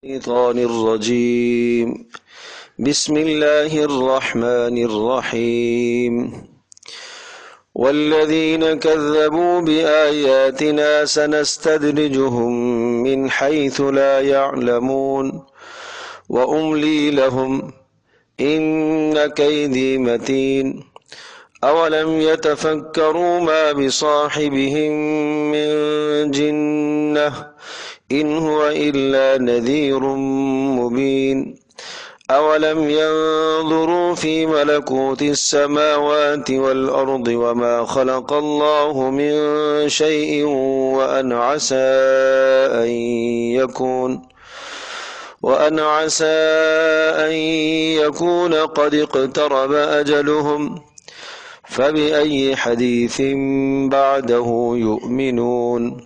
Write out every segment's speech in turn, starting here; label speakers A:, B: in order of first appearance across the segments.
A: الشيطان الرجيم بسم الله الرحمن الرحيم والذين كذبوا بآياتنا سنستدرجهم من حيث لا يعلمون وأملي لهم إن كيدي متين أولم يتفكروا ما بصاحبهم من جنة إن هو إلا نذير مبين أولم ينظروا في ملكوت السماوات والأرض وما خلق الله من شيء وأن عسى أن يكون قد اقترب أجلهم فبأي حديث بعده يؤمنون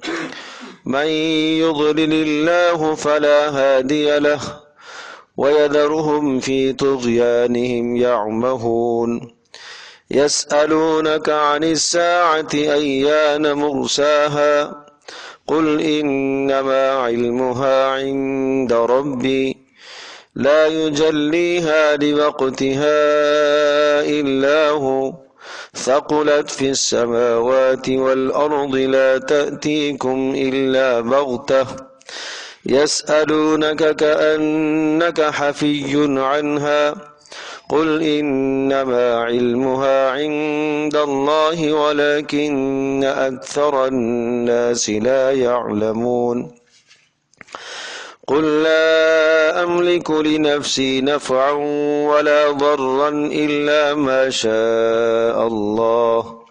A: من يضلل الله فلا هادي له ويذرهم في طغيانهم يعمهون يسألونك عن الساعة أيان مرساها قل إنما علمها عند ربي لا يجليها لوقتها إلا هو ثقلت في السماوات والأرض لا تأتيكم إلا بغتة يسألونك كأنك حفي عنها قل إنما علمها عند الله ولكن أكثر الناس لا يعلمون قل لا أملك لنفسي نفعا ولا ضرا إلا ما شاء الله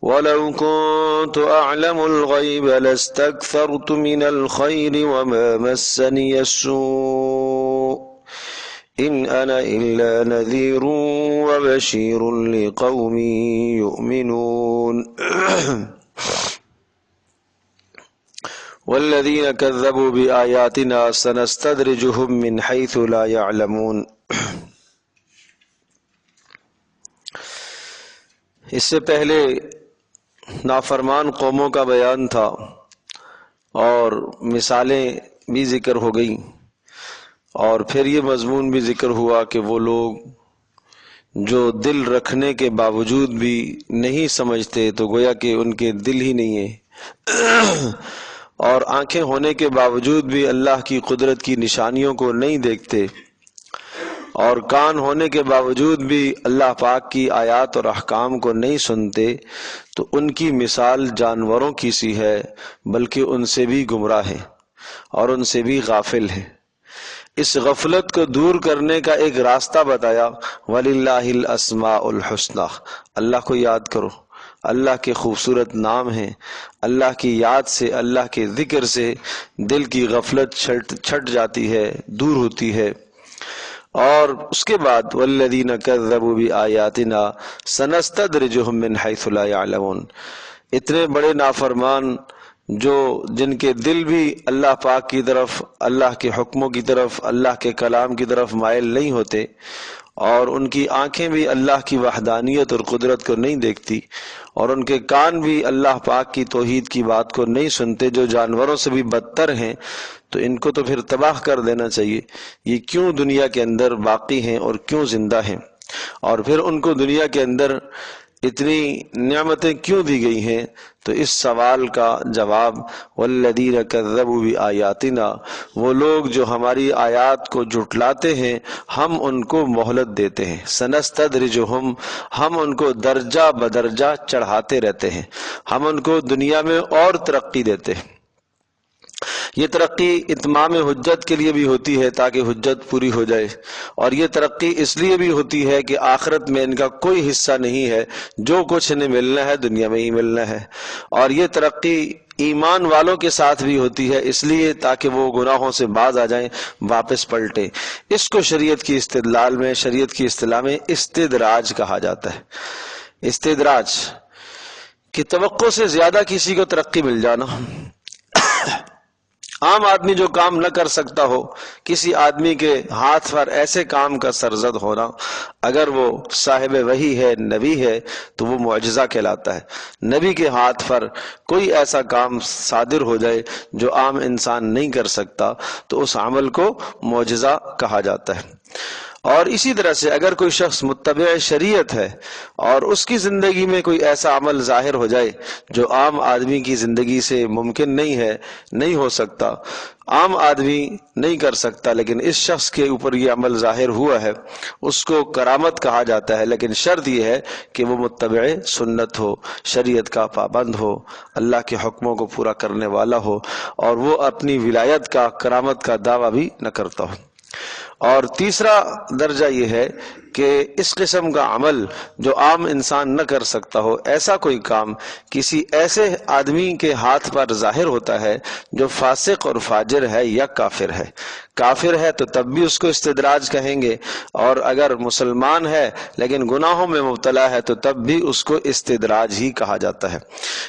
A: ولو كنت أعلم الغيب لاستكثرت من الخير وما مسني السوء إن أنا إلا نذير وبشير لقوم يؤمنون والذين كذبوا بآياتنا سنستدرجهم من حيث لا يعلمون۔ اس سے پہلے نافرمان قوموں کا بیان تھا اور مثالیں بھی ذکر ہو گئیں، اور پھر یہ مضمون بھی ذکر ہوا کہ وہ لوگ جو دل رکھنے کے باوجود بھی نہیں سمجھتے، تو گویا کہ ان کے دل ہی نہیں ہے، اور آنکھیں ہونے کے باوجود بھی اللہ کی قدرت کی نشانیوں کو نہیں دیکھتے، اور کان ہونے کے باوجود بھی اللہ پاک کی آیات اور احکام کو نہیں سنتے، تو ان کی مثال جانوروں کی سی ہے، بلکہ ان سے بھی گمراہ ہے اور ان سے بھی غافل ہے۔ اس غفلت کو دور کرنے کا ایک راستہ بتایا، وَلِلَّهِ الْأَسْمَاءُ الْحُسْنَى، اللہ کو یاد کرو، اللہ کے خوبصورت نام ہیں، اللہ کی یاد سے، اللہ کے ذکر سے دل کی غفلت چھٹ جاتی ہے، دور ہوتی ہے۔ اور اس کے بعد وَالَّذِينَ كَذَّبُوا بِآيَاتِنَا سَنَسْتَدْرِجُهُم مِّنْ حَيْثُ لَا يَعْلَمُونَ، اتنے بڑے نافرمان جن کے دل بھی اللہ پاک کی طرف، اللہ کے حکموں کی طرف، اللہ کے کلام کی طرف مائل نہیں ہوتے، اور ان کی آنکھیں بھی اللہ کی وحدانیت اور قدرت کو نہیں دیکھتی، اور ان کے کان بھی اللہ پاک کی توحید کی بات کو نہیں سنتے، جو جانوروں سے بھی بدتر ہیں، تو ان کو تو پھر تباہ کر دینا چاہیے۔ یہ کیوں دنیا کے اندر باقی ہیں اور کیوں زندہ ہیں، اور پھر ان کو دنیا کے اندر اتنی نعمتیں کیوں دی گئی ہیں؟ تو اس سوال کا جواب والذین کذبوا بآیاتنا، وہ لوگ جو ہماری آیات کو جھٹلاتے ہیں ہم ان کو مہلت دیتے ہیں، سنستدرجہم، ہم ان کو درجہ بدرجہ چڑھاتے رہتے ہیں، ہم ان کو دنیا میں اور ترقی دیتے ہیں۔ یہ ترقی اتمام حجت کے لیے بھی ہوتی ہے تاکہ حجت پوری ہو جائے، اور یہ ترقی اس لیے بھی ہوتی ہے کہ آخرت میں ان کا کوئی حصہ نہیں ہے، جو کچھ انہیں ملنا ہے دنیا میں ہی ملنا ہے، اور یہ ترقی ایمان والوں کے ساتھ بھی ہوتی ہے، اس لیے تاکہ وہ گناہوں سے باز آ جائیں، واپس پلٹیں۔ اس کو شریعت کی استدلال میں، شریعت کی اصطلاح میں استدراج کہا جاتا ہے۔ استدراج کہ توقع سے زیادہ کسی کو ترقی مل جانا، عام آدمی جو کام نہ کر سکتا ہو، کسی آدمی کے ہاتھ پر ایسے کام کا سرزد ہونا، اگر وہ صاحب وحی ہے، نبی ہے، تو وہ معجزہ کہلاتا ہے۔ نبی کے ہاتھ پر کوئی ایسا کام صادر ہو جائے جو عام انسان نہیں کر سکتا تو اس عمل کو معجزہ کہا جاتا ہے۔ اور اسی طرح سے اگر کوئی شخص متبع شریعت ہے اور اس کی زندگی میں کوئی ایسا عمل ظاہر ہو جائے جو عام آدمی کی زندگی سے ممکن نہیں ہے، نہیں ہو سکتا، عام آدمی نہیں کر سکتا، لیکن اس شخص کے اوپر یہ عمل ظاہر ہوا ہے، اس کو کرامت کہا جاتا ہے، لیکن شرط یہ ہے کہ وہ متبع سنت ہو، شریعت کا پابند ہو، اللہ کے حکموں کو پورا کرنے والا ہو، اور وہ اپنی ولایت کا، کرامت کا دعویٰ بھی نہ کرتا ہو۔ اور تیسرا درجہ یہ ہے کہ اس قسم کا عمل جو عام انسان نہ کر سکتا ہو، ایسا کوئی کام کسی ایسے آدمی کے ہاتھ پر ظاہر ہوتا ہے جو فاسق اور فاجر ہے یا کافر ہے۔ کافر ہے تو تب بھی اس کو استدراج کہیں گے، اور اگر مسلمان ہے لیکن گناہوں میں مبتلا ہے تو تب بھی اس کو استدراج ہی کہا جاتا ہے۔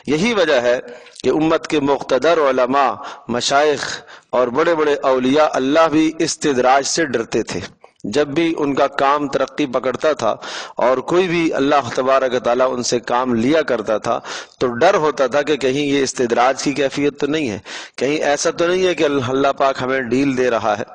A: یہی وجہ ہے کہ امت کے مقتدر علماء، مشائخ اور بڑے بڑے اولیاء اللہ بھی استدراج سے ڈرتے تھے۔ جب بھی ان کا کام ترقی پکڑتا تھا اور کوئی بھی اللہ تبارک تعالیٰ ان سے کام لیا کرتا تھا تو ڈر ہوتا تھا کہ کہیں یہ استدراج کی کیفیت تو نہیں ہے، کہیں ایسا تو نہیں ہے کہ اللہ پاک ہمیں ڈیل دے رہا ہے،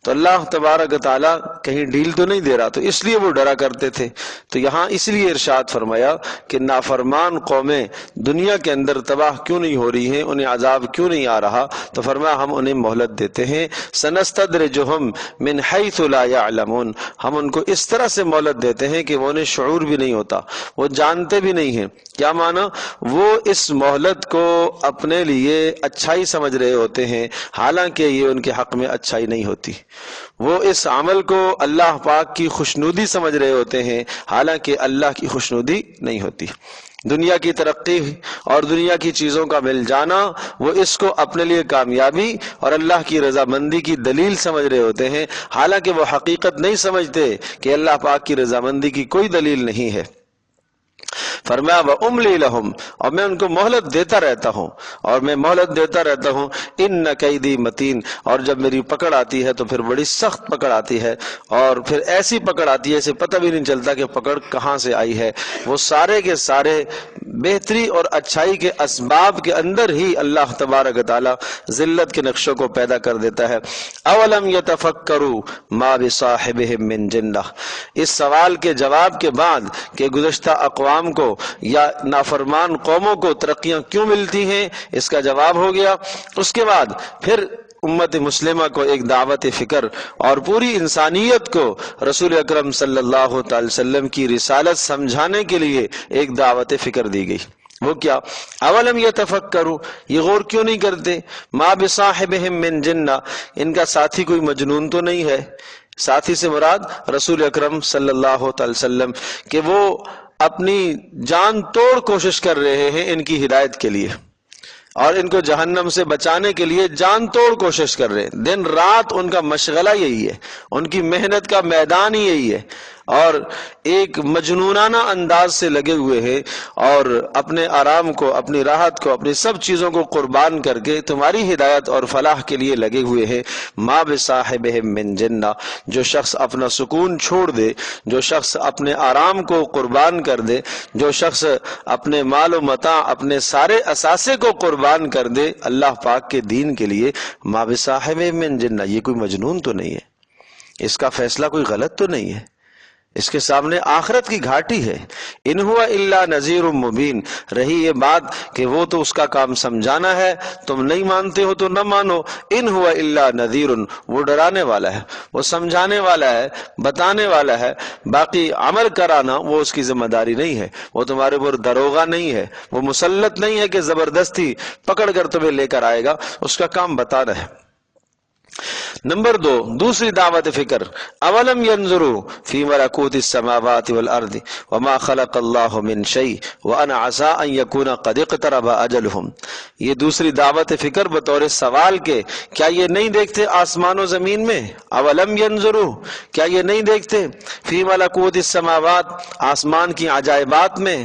A: تو اللہ تبارک تعالیٰ کہیں ڈیل تو نہیں دے رہا، تو اس لیے وہ ڈرا کرتے تھے۔ تو یہاں اس لیے ارشاد فرمایا کہ نافرمان قومیں دنیا کے اندر تباہ کیوں نہیں ہو رہی ہیں، انہیں عذاب کیوں نہیں آ رہا، تو فرمایا ہم انہیں مہلت دیتے ہیں، سنستدرجہم من حیث لا یعلمون، ہم ان کو اس طرح سے مہلت دیتے ہیں کہ وہ انہیں شعور بھی نہیں ہوتا، وہ جانتے بھی نہیں ہیں۔ کیا معنی؟ وہ اس مہلت کو اپنے لیے اچھائی سمجھ رہے ہوتے ہیں، حالانکہ یہ ان کے حق میں اچھائی نہیں ہوتی۔ وہ اس عمل کو اللہ پاک کی خوشنودی سمجھ رہے ہوتے ہیں، حالانکہ اللہ کی خوشنودی نہیں ہوتی۔ دنیا کی ترقی اور دنیا کی چیزوں کا مل جانا، وہ اس کو اپنے لیے کامیابی اور اللہ کی رضامندی کی دلیل سمجھ رہے ہوتے ہیں، حالانکہ وہ حقیقت نہیں سمجھتے کہ اللہ پاک کی رضامندی کی کوئی دلیل نہیں ہے۔ فرمایا وَأُمْلِي لَهُمْ، اور میں ان کو مہلت دیتا رہتا ہوں، اور میں مہلت دیتا رہتا ہوں، إِنَّ كَيْدِي مَتِينٌ، اور جب میری پکڑ آتی ہے تو پھر بڑی سخت پکڑ آتی ہے، اور پھر ایسی پکڑ آتی ہے اسے پتہ بھی نہیں چلتا کہ پکڑ کہاں سے آئی ہے۔ وہ سارے کے سارے بہتری اور اچھائی کے اسباب کے اندر ہی اللہ تبارک تعالیٰ ذلت کے نقشوں کو پیدا کر دیتا ہے۔ اولم یتفکروا ما بصاحبہم من جنہ، اس سوال کے جواب کے بعد کہ گزشتہ اقوام کو یا نافرمان قوموں کو ترقیاں کیوں ملتی ہیں، اس کا جواب ہو گیا۔ اس کے بعد پھر امت مسلمہ کو ایک دعوت فکر اور پوری انسانیت کو رسول اکرم صلی اللہ تعالی وسلم کی رسالت سمجھانے کے لیے ایک دعوت فکر دی گئی۔ وہ کیا؟ اولم یتفکروا، یہ غور کیوں نہیں کرتے، ما بصاحبہم من جنہ، ان کا ساتھی کوئی مجنون تو نہیں ہے۔ ساتھی سے مراد رسول اکرم صلی اللہ تعالی وسلم کہ وہ اپنی جان توڑ کوشش کر رہے ہیں ان کی ہدایت کے لیے اور ان کو جہنم سے بچانے کے لیے جان توڑ کوشش کر رہے ہیں، دن رات ان کا مشغلہ یہی ہے، ان کی محنت کا میدان ہی یہی ہے، اور ایک مجنونانہ انداز سے لگے ہوئے ہیں اور اپنے آرام کو، اپنی راحت کو، اپنی سب چیزوں کو قربان کر کے تمہاری ہدایت اور فلاح کے لیے لگے ہوئے ہیں۔ ما بصاحبہم من جنہ، جو شخص اپنا سکون چھوڑ دے، جو شخص اپنے آرام کو قربان کر دے، جو شخص اپنے مال و متاع، اپنے سارے اثاثے کو قربان کر دے اللہ پاک کے دین کے لیے، ما بصاحبہم من جنہ، یہ کوئی مجنون تو نہیں ہے، اس کا فیصلہ کوئی غلط تو نہیں ہے، اس کے سامنے آخرت کی گھاٹی ہے۔ ان ہوا الا نذیر مبین، رہی یہ بات کہ وہ تو اس کا کام سمجھانا ہے، تم نہیں مانتے ہو تو نہ مانو، ان ہوا الا نذیر، وہ ڈرانے والا ہے، وہ سمجھانے والا ہے، بتانے والا ہے، باقی عمل کرانا وہ اس کی ذمہ داری نہیں ہے، وہ تمہارے اوپر دروغہ نہیں ہے، وہ مسلط نہیں ہے کہ زبردستی پکڑ کر تمہیں لے کر آئے گا، اس کا کام بتانا ہے۔ نمبر 2، دوسری دعوت فکر، اولم ينظروا في ملكوت السماوات والارض وما خلق الله من شيء وان عسى ان يكون قد اقترب اجلهم، یہ دوسری دعوت فکر بطور سوال کے کیا یہ نہیں دیکھتے آسمان و زمین میں، اولم ينظروا، کیا یہ نہیں دیکھتے، فی ملکوت السماوات، آسمان کی عجائبات میں،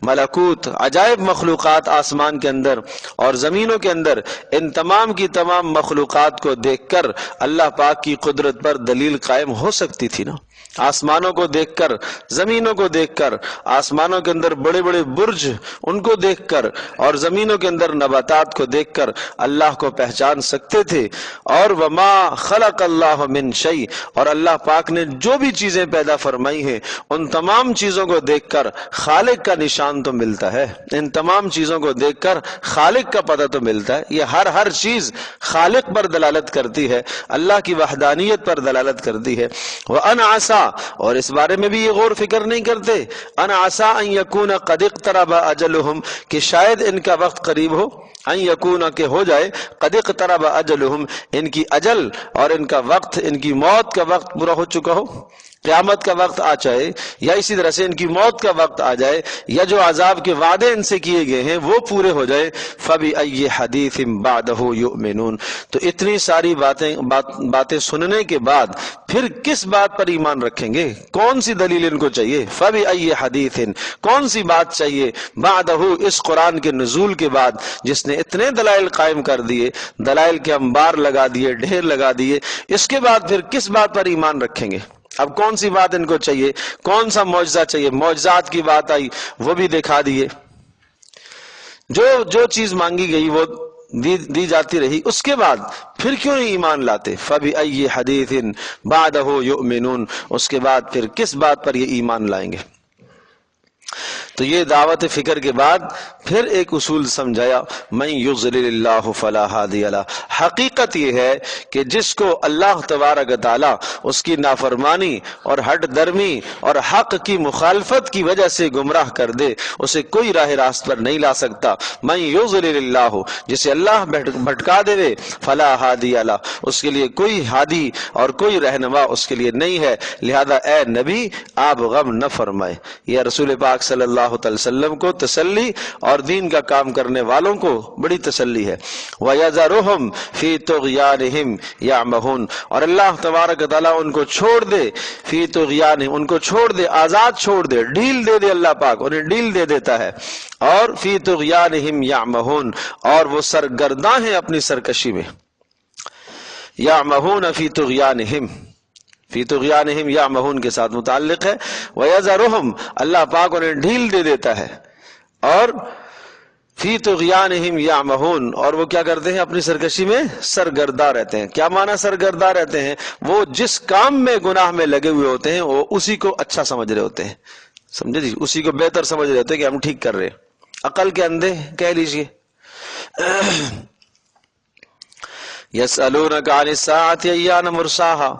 A: ملکوت، عجائب مخلوقات آسمان کے اندر اور زمینوں کے اندر، ان تمام کی تمام مخلوقات کو دیکھ کر اللہ پاک کی قدرت پر دلیل قائم ہو سکتی تھی نا۔ آسمانوں کو دیکھ کر، زمینوں کو دیکھ کر، آسمانوں کے اندر بڑے بڑے برج ان کو دیکھ کر اور زمینوں کے اندر نباتات کو دیکھ کر اللہ کو پہچان سکتے تھے۔ اور وما خلق اللہ من شیء، اور اللہ پاک نے جو بھی چیزیں پیدا فرمائی ہیں ان تمام چیزوں کو دیکھ کر خالق کا نشان تو ملتا ہے، ان تمام چیزوں کو دیکھ کر خالق کا پتہ تو ملتا ہے۔ یہ ہر چیز خالق پر دلالت کرتی ہے، اللہ کی وحدانیت پر دلالت کرتی ہے۔ وَأَنْ عَسَىٰ، اور اس بارے میں بھی یہ غور فکر نہیں کرتے، ان عسى ان يكون قد اقترب اجلهم، کہ شاید ان کا وقت قریب ہو، ان يكون کہ ہو جائے، قد اقترب اجلهم، ان کی اجل اور ان کا وقت، ان کی موت کا وقت پورا ہو چکا ہو، قیامت کا وقت آ جائے، یا اسی طرح سے ان کی موت کا وقت آ جائے، یا جو عذاب کے وعدے ان سے کیے گئے ہیں وہ پورے ہو جائے۔ فَبِأَيِّ حَدِيثٍ بَعْدَهُ يُؤْمِنُونَ، تو اتنی ساری باتیں سننے کے بعد پھر کس بات پر ایمان رکھیں گے؟ کون سی دلیل ان کو چاہیے؟ فَبِأَيِّ حَدِيثٍ، کون سی بات چاہیے؟ بَعْدَهُ، اس قرآن کے نزول کے بعد جس نے اتنے دلائل قائم کر دیے، دلائل کے انبار لگا دیے، ڈھیر لگا دیے، اس کے بعد پھر کس بات پر ایمان رکھیں گے؟ اب کون سی بات ان کو چاہیے؟ کون سا معجزہ چاہیے؟ معجزات کی بات آئی، وہ بھی دکھا دیے، جو چیز مانگی گئی وہ دی جاتی رہی، اس کے بعد پھر کیوں نہیں ایمان لاتے؟ فَبِأَيِّ حَدِيثٍ بَعْدَهُ يُؤْمِنُونَ، اس کے بعد پھر کس بات پر یہ ایمان لائیں گے؟ تو یہ دعوت فکر کے بعد پھر ایک اصول سمجھایا، من یضلل اللہ فلا ہادی لہ، حقیقت یہ ہے کہ جس کو اللہ تبارک تعالی اس کی نافرمانی اور ہٹ درمی اور حق کی مخالفت کی وجہ سے گمراہ کر دے، اسے کوئی راہ راست پر نہیں لا سکتا۔ من یضلل اللہ، جسے اللہ بھٹکا دے، فلا ہادی لہ، اس کے لیے کوئی ہادی اور کوئی رہنما اس کے لیے نہیں ہے۔ لہذا اے نبی آپ غم نہ فرمائے۔ یہ رسول پاک صلی اللہ علیہ وسلم کو تسلی اور دین کا کام کرنے والوں کو بڑی تسلی ہے۔ وَيَذَرُهُمْ فِي طُغْيَانِهِمْ يَعْمَهُونَ، اور اللہ تبارک تعالیٰ ان کو چھوڑ دے، فی طغیانہم، ان کو چھوڑ دے، آزاد چھوڑ دے، ڈھیل دے دے، اللہ پاک انہیں ڈھیل دے دیتا ہے، اور فی طغیانہم یعمہون، اور وہ سرگرداں ہیں اپنی سرکشی میں۔ یعمہون فی طغیانہم، فی طغیانہم یعمہون کے ساتھ متعلق ہے۔ وَيَذَرُهُمْ، اللہ پاک انہیں ڈھیل دے دیتا ہے، اور فی طغیانہم یعمہون، اور وہ کیا کرتے ہیں؟ اپنی سرکشی میں سرگرداں رہتے ہیں۔ کیا معنی سرگرداں رہتے ہیں؟ وہ جس کام میں گناہ میں لگے ہوئے ہوتے ہیں وہ اسی کو اچھا سمجھ رہے ہوتے ہیں، سمجھے جی، اسی کو بہتر سمجھ رہے ہوتے ہیں کہ ہم ٹھیک کر رہے ہیں، عقل کے اندھے کہہ لیجئے۔ یسألونک عن الساعۃ ایان مرساہا،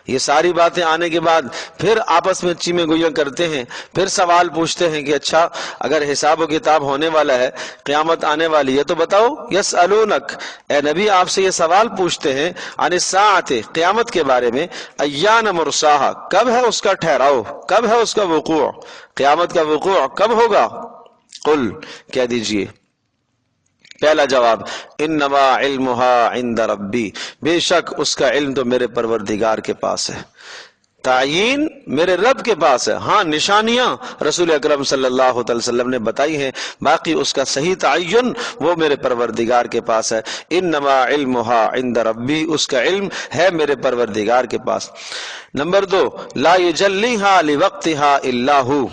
A: یہ ساری باتیں آنے کے بعد پھر آپس میں چیمیں گوئیاں کرتے ہیں، پھر سوال پوچھتے ہیں کہ اچھا اگر حساب و کتاب ہونے والا ہے، قیامت آنے والی ہے، تو بتاؤ، یسألونک، اے نبی آپ سے یہ سوال پوچھتے ہیں، عن الساعۃ، قیامت کے بارے میں، ایان مرساہا، کب ہے اس کا ٹھہراؤ، کب ہے اس کا وقوع، قیامت کا وقوع کب ہوگا؟ قل، کہہ دیجئے، پہلا جواب، انما علمها عند ربی، بے شک اس کا علم تو میرے پروردگار کے پاس ہے، تعیین میرے رب کے پاس ہے، ہاں نشانیاں رسول اکرم صلی اللہ علیہ وسلم نے بتائی ہیں، باقی اس کا صحیح تعین وہ میرے پروردگار کے پاس ہے۔ انما علمها عند ربی، اس کا علم ہے میرے پروردگار کے پاس۔ نمبر 2، لا یجلیها لوقتها الا هو،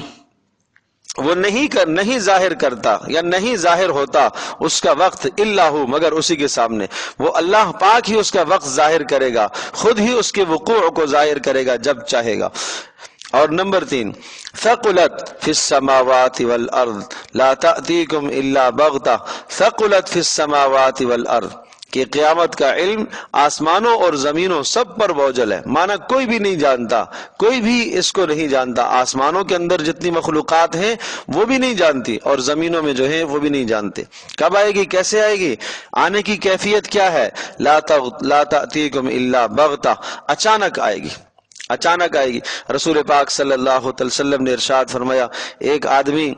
A: وہ نہیں ظاہر کرتا یا نہیں ظاہر ہوتا اس کا وقت الا ہو، مگر اسی کے سامنے، وہ اللہ پاک ہی اس کا وقت ظاہر کرے گا، خود ہی اس کے وقوع کو ظاہر کرے گا جب چاہے گا۔ اور نمبر 3، ثقلت فی السماوات والارض لا تأتیکم الا بغتہ، ثقلت فی السماوات والارض، کہ قیامت کا علم آسمانوں اور زمینوں سب پر بوجھل ہے، مانا کوئی بھی نہیں جانتا، کوئی بھی اس کو نہیں جانتا، آسمانوں کے اندر جتنی مخلوقات ہیں وہ بھی نہیں جانتی، اور زمینوں میں جو ہیں وہ بھی نہیں جانتے۔ کب آئے گی، کیسے آئے گی، آنے کی کیفیت کیا ہے؟ لا تأتیکم الا بغتہ، اچانک آئے گی، اچانک آئے گی۔ رسول پاک صلی اللہ علیہ وسلم نے ارشاد فرمایا، ایک آدمی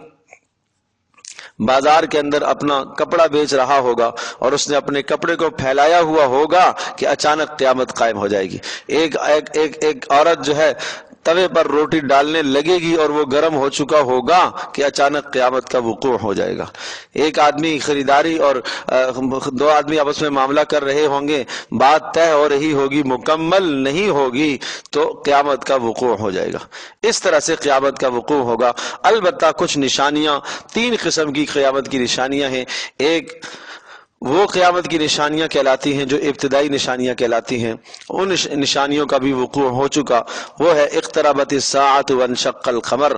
A: بازار کے اندر اپنا کپڑا بیچ رہا ہوگا اور اس نے اپنے کپڑے کو پھیلایا ہوا ہوگا کہ اچانک قیامت قائم ہو جائے گی۔ ایک عورت جو ہے توے پر روٹی ڈالنے لگے گی اور وہ گرم ہو چکا ہوگا کہ اچانک قیامت کا وقوع ہو جائے گا۔ ایک آدمی خریداری اور دو آدمی آپس میں معاملہ کر رہے ہوں گے، بات طے ہو رہی ہوگی، مکمل نہیں ہوگی تو قیامت کا وقوع ہو جائے گا۔ اس طرح سے قیامت کا وقوع ہوگا۔ البتہ کچھ نشانیاں، 3 قسم کی قیامت کی نشانیاں ہیں۔ ایک وہ قیامت کی نشانیاں کہلاتی ہیں جو ابتدائی نشانیاں کہلاتی ہیں، ان نشانیوں کا بھی وقوع ہو چکا، وہ ہے اقتربت الساعۃ وانشق القمر،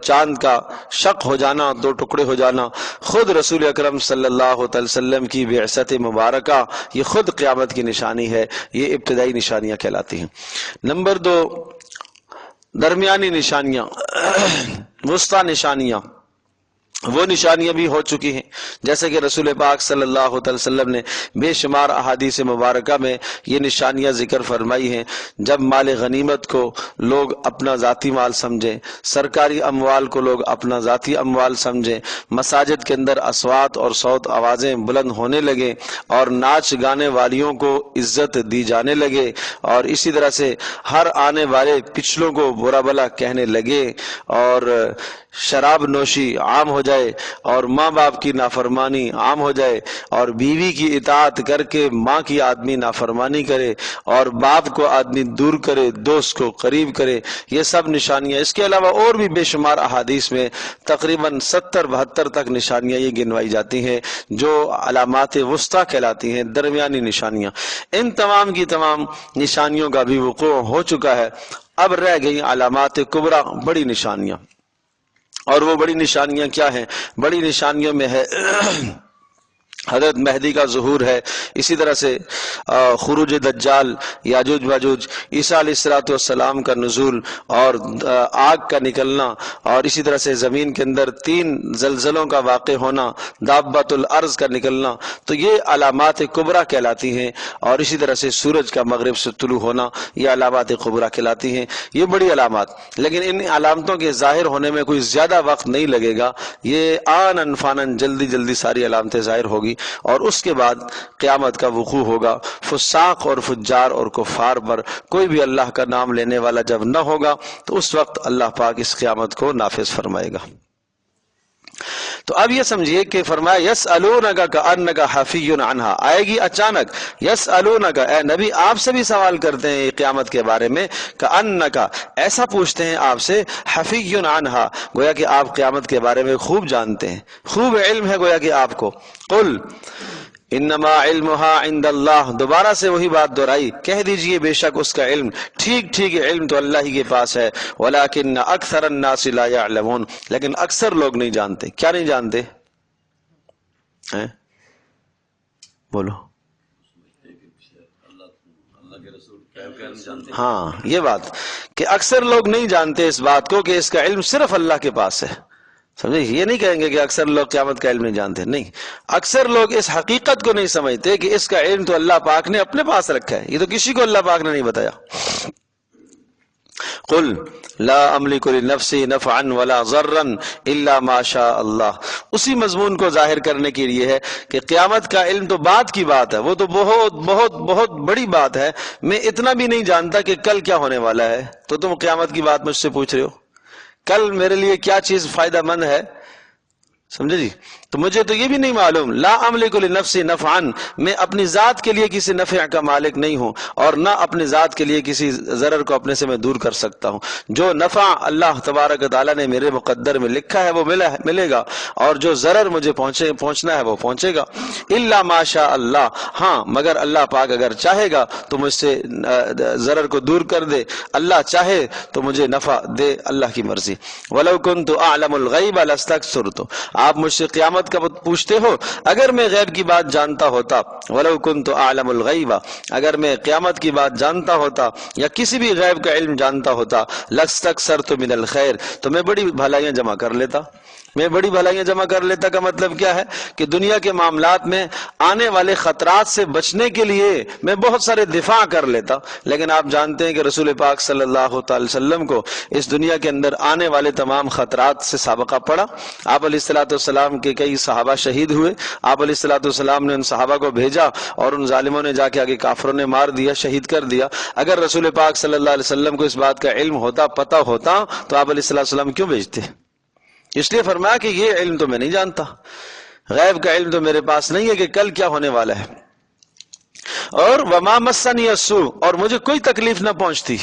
A: چاند کا شق ہو جانا، 2 ٹکڑے ہو جانا۔ خود رسول اکرم صلی اللہ علیہ وسلم کی بعثت مبارکہ یہ خود قیامت کی نشانی ہے، یہ ابتدائی نشانیاں کہلاتی ہیں۔ نمبر 2 درمیانی نشانیاں، وسطی نشانیاں، وہ نشانیاں بھی ہو چکی ہیں، جیسے کہ رسول پاک صلی اللہ علیہ وسلم نے بے شمار احادیث مبارکہ میں یہ نشانیاں ذکر فرمائی ہیں۔ جب مال غنیمت کو لوگ اپنا ذاتی مال سمجھیں، سرکاری اموال کو لوگ اپنا ذاتی اموال سمجھیں، مساجد کے اندر اصوات اور صوت آوازیں بلند ہونے لگیں اور ناچ گانے والیوں کو عزت دی جانے لگے، اور اسی طرح سے ہر آنے والے پچھلوں کو برا بھلا کہنے لگے، اور شراب نوشی عام ہو جائے، اور ماں باپ کی نافرمانی عام ہو جائے، اور بیوی کی اطاعت کر کے ماں کی آدمی نافرمانی کرے، اور باپ کو آدمی دور کرے، دوست کو قریب کرے، یہ سب نشانیاں۔ اس کے علاوہ اور بھی بے شمار احادیث میں تقریباً 70-72 تک نشانیاں یہ گنوائی جاتی ہیں جو علامات وسطیٰ کہلاتی ہیں، درمیانی نشانیاں۔ ان تمام کی تمام نشانیوں کا بھی وقوع ہو چکا ہے، اب رہ گئی علامات کبریٰ، بڑی نشانیاں۔ اور وہ بڑی نشانیاں کیا ہیں؟ بڑی نشانیوں میں ہے حضرت مہدی کا ظہور ہے، اسی طرح سے خروج دجال، یاجوج ماجوج، عیسیٰ علیہ السلام کا نزول اور آگ کا نکلنا، اور اسی طرح سے زمین کے اندر 3 زلزلوں کا واقع ہونا، دابۃ الارض کا نکلنا، تو یہ علامات کبریٰ کہلاتی ہیں۔ اور اسی طرح سے سورج کا مغرب سے طلوع ہونا، یہ علامات کبریٰ کہلاتی ہیں۔ یہ بڑی علامات، لیکن ان علامتوں کے ظاہر ہونے میں کوئی زیادہ وقت نہیں لگے گا، یہ آنن فانن جلدی جلدی ساری علامتیں ظاہر ہوگی، اور اس کے بعد قیامت کا وقوع ہوگا۔ فساق اور فجار اور کفار پر کوئی بھی اللہ کا نام لینے والا جب نہ ہوگا تو اس وقت اللہ پاک اس قیامت کو نافذ فرمائے گا۔ تو اب یہ سمجھیے کہ فرمایا یسألونک کأنک حفی عنہا، آئے گی اچانک۔ یسألونک، اے نبی آپ سے بھی سوال کرتے ہیں قیامت کے بارے میں، کأنک ایسا پوچھتے ہیں آپ سے، حفی عنہا گویا کہ آپ قیامت کے بارے میں خوب جانتے ہیں، خوب علم ہے گویا کہ آپ کو۔ قل انما علمها عند اللہ، دوبارہ سے وہی بات دہرائی، کہہ دیجئے بے شک اس کا علم، ٹھیک علم تو اللہ ہی کے پاس ہے، ولکن اکثر الناس لا يعلمون، لیکن اکثر لوگ نہیں جانتے۔ کیا نہیں جانتے ہیں؟ بولو۔ ہاں، یہ بات کہ اکثر لوگ نہیں جانتے اس بات کو کہ اس کا علم صرف اللہ کے پاس ہے، سمجھے؟ یہ نہیں کہیں گے کہ اکثر لوگ قیامت کا علم نہیں جانتے، نہیں، اکثر لوگ اس حقیقت کو نہیں سمجھتے کہ اس کا علم تو اللہ پاک نے اپنے پاس رکھا ہے، یہ تو کسی کو اللہ پاک نے نہیں بتایا۔ قل لا املک لنفسی نفعا ولا ضرا الا ما شاء اللہ، اسی مضمون کو ظاہر کرنے کے لیے ہے کہ قیامت کا علم تو بعد کی بات ہے، وہ تو بہت بہت بہت بڑی بات ہے، میں اتنا بھی نہیں جانتا کہ کل کیا ہونے والا ہے، تو تم قیامت کی بات مجھ سے پوچھ رہے ہو، کل میرے لیے کیا چیز فائدہ مند ہے، سمجھے جی؟ تو مجھے تو یہ بھی نہیں معلوم، لا املک لنفسی نفعا، میں اپنی ذات کے لیے کسی نفع کا مالک نہیں ہوں، اور نہ اپنی ذات کے لیے کسی ضرر کو اپنے سے میں دور کر سکتا ہوں۔ جو نفع اللہ تبارک و تعالیٰ نے میرے مقدر میں لکھا ہے وہ ملے گا، اور جو ضرر مجھے پہنچنا ہے وہ پہنچے گا، الا ما شاء اللہ، ہاں مگر اللہ پاک اگر چاہے گا تو مجھ سے ضرر کو دور کر دے، اللہ چاہے تو مجھے نفع دے، اللہ کی مرضی۔ ولو کنت اعلم الغیب لاستکثرت، آپ مجھ سے قیامت کا پوچھتے ہو، اگر میں غیب کی بات جانتا ہوتا، ولو کنت اعلم الغیب، اگر میں قیامت کی بات جانتا ہوتا یا کسی بھی غیب کا علم جانتا ہوتا، لاستکثرت من الخیر، تو میں بڑی بھلائیاں جمع کر لیتا، میں بڑی بھلائیاں جمع کر لیتا کا مطلب کیا ہے کہ دنیا کے معاملات میں آنے والے خطرات سے بچنے کے لیے میں بہت سارے دفاع کر لیتا. لیکن آپ جانتے ہیں کہ رسول پاک صلی اللہ تعالی وسلم کو اس دنیا کے اندر آنے والے تمام خطرات سے سابقہ پڑا. آپ علیہ الصلوۃ والسلام کے کئی صحابہ شہید ہوئے. آپ علیہ الصلوۃ والسلام نے ان صحابہ کو بھیجا اور ان ظالموں نے جا کے آگے کافروں نے مار دیا، شہید کر دیا. اگر رسول پاک صلی اللہ علیہ وسلم کو اس بات کا علم ہوتا، پتہ ہوتا، تو آپ علیہ الصلوۃ والسلام کیوں بھیجتے؟ اس لیے فرمایا کہ یہ علم تو میں نہیں جانتا، غیب کا علم تو میرے پاس نہیں ہے کہ کل کیا ہونے والا ہے. اور وما مسنی السوء، اور مجھے کوئی تکلیف نہ پہنچتی.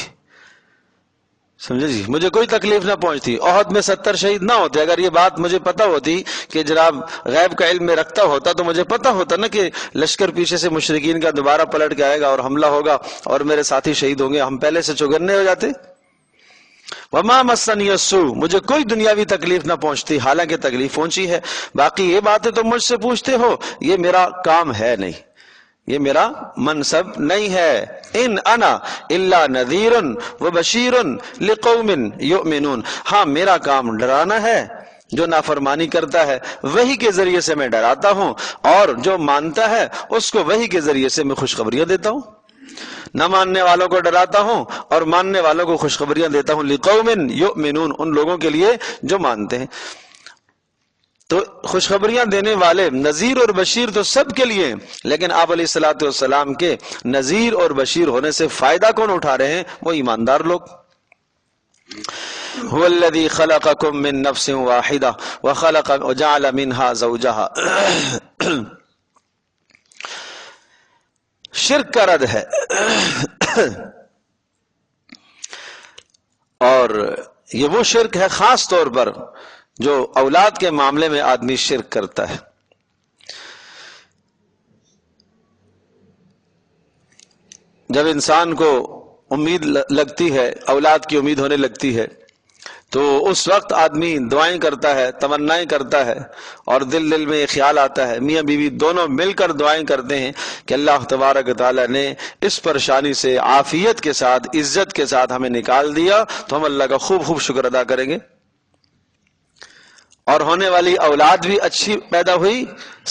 A: سمجھے جی، مجھے کوئی تکلیف نہ پہنچتی. احد میں 70 شہید نہ ہوتے. اگر یہ بات مجھے پتہ ہوتی کہ جناب غیب کا علم میں رکھتا ہوتا تو مجھے پتہ ہوتا نا کہ لشکر پیچھے سے مشرکین کا دوبارہ پلٹ کے آئے گا اور حملہ ہوگا اور میرے ساتھی شہید ہوں گے. ہم پہلے سے چوگنے ہو جاتے. وما مسنی السوء، مجھے کوئی دنیاوی تکلیف نہ پہنچتی. حالانکہ تکلیف پہنچی ہے. باقی یہ باتیں تو مجھ سے پوچھتے ہو، یہ میرا کام ہے نہیں، یہ میرا منصب نہیں ہے. ان انا الا نذیر وبشیر لقوم یؤمنون. ہاں میرا کام ڈرانا ہے، جو نافرمانی کرتا ہے وہی کے ذریعے سے میں ڈراتا ہوں، اور جو مانتا ہے اس کو وہی کے ذریعے سے میں خوشخبریاں دیتا ہوں. نہ ماننے والوں کو ڈراتا ہوں اور ماننے والوں کو خوشخبریاں دیتا ہوں. لقوم یؤمنون، ان لوگوں کے لیے جو مانتے ہیں. تو خوشخبریاں دینے والے نذیر اور بشیر تو سب کے لیے، لیکن آپ علیہ الصلوۃ والسلام کے نذیر اور بشیر ہونے سے فائدہ کون اٹھا رہے ہیں؟ وہ ایماندار لوگ. هو الذی خلقکم من نفس واحدہ وخلق وجعل منها زوجها. شرک کا رد ہے. اور یہ وہ شرک ہے خاص طور پر جو اولاد کے معاملے میں آدمی شرک کرتا ہے. جب انسان کو امید لگتی ہے، اولاد کی امید ہونے لگتی ہے، تو اس وقت آدمی دعائیں کرتا ہے، تمنائیں کرتا ہے، اور دل میں یہ خیال آتا ہے. میاں بیوی دونوں مل کر دعائیں کرتے ہیں کہ اللہ تبارک و تعالیٰ نے اس پریشانی سے عافیت کے ساتھ، عزت کے ساتھ ہمیں نکال دیا تو ہم اللہ کا خوب خوب شکر ادا کریں گے. اور ہونے والی اولاد بھی اچھی پیدا ہوئی،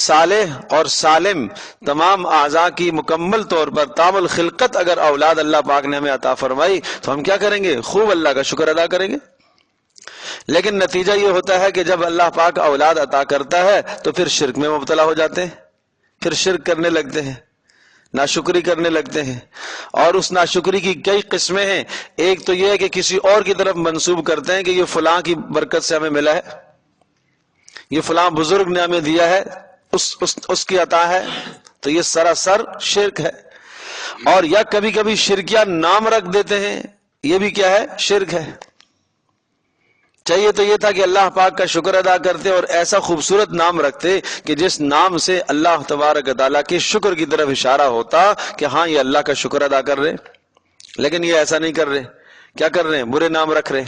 A: صالح اور سالم، تمام اعضاء کی مکمل طور پر تام الخلقت اگر اولاد اللہ پاک نے ہمیں عطا فرمائی تو ہم کیا کریں گے؟ خوب اللہ کا شکر ادا کریں گے. لیکن نتیجہ یہ ہوتا ہے کہ جب اللہ پاک اولاد عطا کرتا ہے تو پھر شرک میں مبتلا ہو جاتے ہیں، پھر شرک کرنے لگتے ہیں، ناشکری کرنے لگتے ہیں. اور اس ناشکری کی کئی قسمیں ہیں. ایک تو یہ ہے کہ کسی اور کی طرف منسوب کرتے ہیں کہ یہ فلاں کی برکت سے ہمیں ملا ہے، یہ فلاں بزرگ نے ہمیں دیا ہے، اس کی عطا ہے. تو یہ سراسر شرک ہے. اور یا کبھی کبھی شرکیہ نام رکھ دیتے ہیں، یہ بھی کیا ہے؟ شرک ہے. چاہیے تو یہ تھا کہ اللہ پاک کا شکر ادا کرتے اور ایسا خوبصورت نام رکھتے کہ جس نام سے اللہ تبارک و تعالیٰ کے شکر کی طرف اشارہ ہوتا کہ ہاں یہ اللہ کا شکر ادا کر رہے. لیکن یہ ایسا نہیں کر رہے. کیا کر رہے ہیں؟ برے نام رکھ رہے.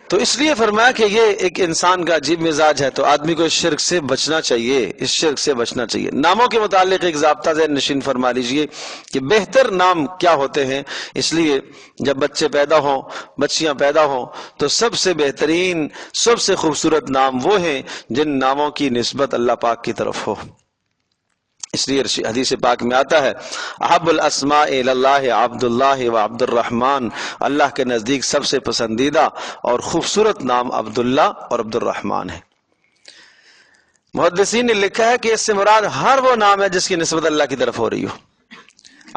A: تو اس لیے فرمایا کہ یہ ایک انسان کا عجیب مزاج ہے. تو آدمی کو اس شرک سے بچنا چاہیے، اس شرک سے بچنا چاہیے. ناموں کے متعلق ایک ضابطہ ذہن نشین فرما لیجئے کہ بہتر نام کیا ہوتے ہیں. اس لیے جب بچے پیدا ہوں، بچیاں پیدا ہوں، تو سب سے بہترین، سب سے خوبصورت نام وہ ہیں جن ناموں کی نسبت اللہ پاک کی طرف ہو. اس لیے حدیث پاک میں آتا ہے احب الاسماء اللہ عبد اللہ و عبد الرحمن، اللہ کے نزدیک سب سے پسندیدہ اور خوبصورت نام عبداللہ اور عبد الرحمن ہے. محدثین نے لکھا ہے کہ اس سے مراد ہر وہ نام ہے جس کی نسبت اللہ کی طرف ہو رہی ہو،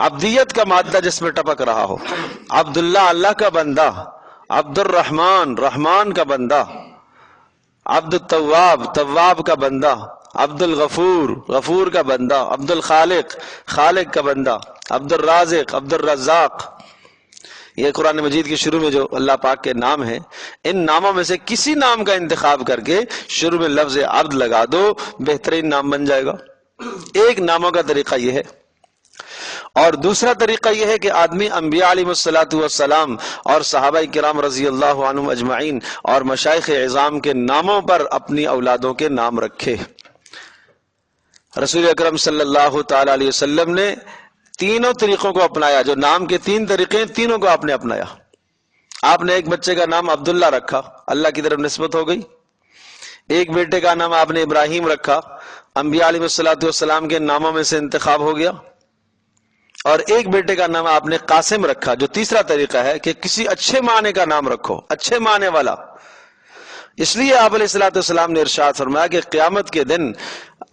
A: عبدیت کا مادہ جس میں ٹپک رہا ہو. عبداللہ اللہ کا بندہ، عبد الرحمن رحمان کا بندہ، عبد التواب تواب کا بندہ، عبد الغفور غفور کا بندہ، عبد الخالق خالق کا بندہ، عبد الرازق عبد الرزاق. یہ قرآن مجید کے شروع میں جو اللہ پاک کے نام ہیں، ان ناموں میں سے کسی نام کا انتخاب کر کے شروع میں لفظ عبد لگا دو، بہترین نام بن جائے گا. ایک ناموں کا طریقہ یہ ہے. اور دوسرا طریقہ یہ ہے کہ آدمی انبیاء علیہ الصلوۃ والسلام اور صحابہ کرام رضی اللہ عنہم اجمعین اور مشائخ عظام کے ناموں پر اپنی اولادوں کے نام رکھے. رسول اکرم صلی اللہ تعالی علیہ وسلم نے تینوں طریقوں کو اپنایا. جو نام کے تین طریقے ہیں، تینوں کو آپ نے اپنایا. آپ نے ایک بچے کا نام عبداللہ رکھا، اللہ کی طرف نسبت ہو گئی. ایک بیٹے کا نام آپ نے ابراہیم رکھا، انبیاء علیہ الصلوۃ والسلام کے ناموں میں سے انتخاب ہو گیا، اور ایک بیٹے کا نام آپ نے قاسم رکھا، جو تیسرا طریقہ ہے کہ کسی اچھے معنی کا نام رکھو، اچھے معنی والا۔ اس لیے آپ علیہ الصلوۃ والسلام نے ارشاد فرمایا کہ قیامت کے دن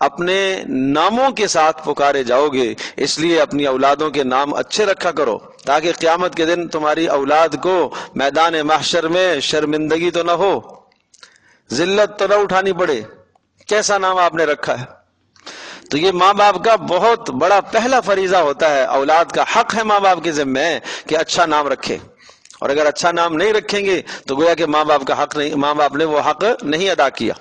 A: اپنے ناموں کے ساتھ پکارے جاؤ گے، اس لیے اپنی اولادوں کے نام اچھے رکھا کرو، تاکہ قیامت کے دن تمہاری اولاد کو میدان محشر میں شرمندگی تو نہ ہو، ذلت تو نہ اٹھانی پڑے۔ کیسا نام آپ نے رکھا ہے؟ تو یہ ماں باپ کا بہت بڑا پہلا فریضہ ہوتا ہے، اولاد کا حق ہے ماں باپ کے ذمہ ہے کہ اچھا نام رکھے، اور اگر اچھا نام نہیں رکھیں گے تو گویا کہ ماں باپ کا حق نہیں، ماں باپ نے وہ حق نہیں ادا کیا۔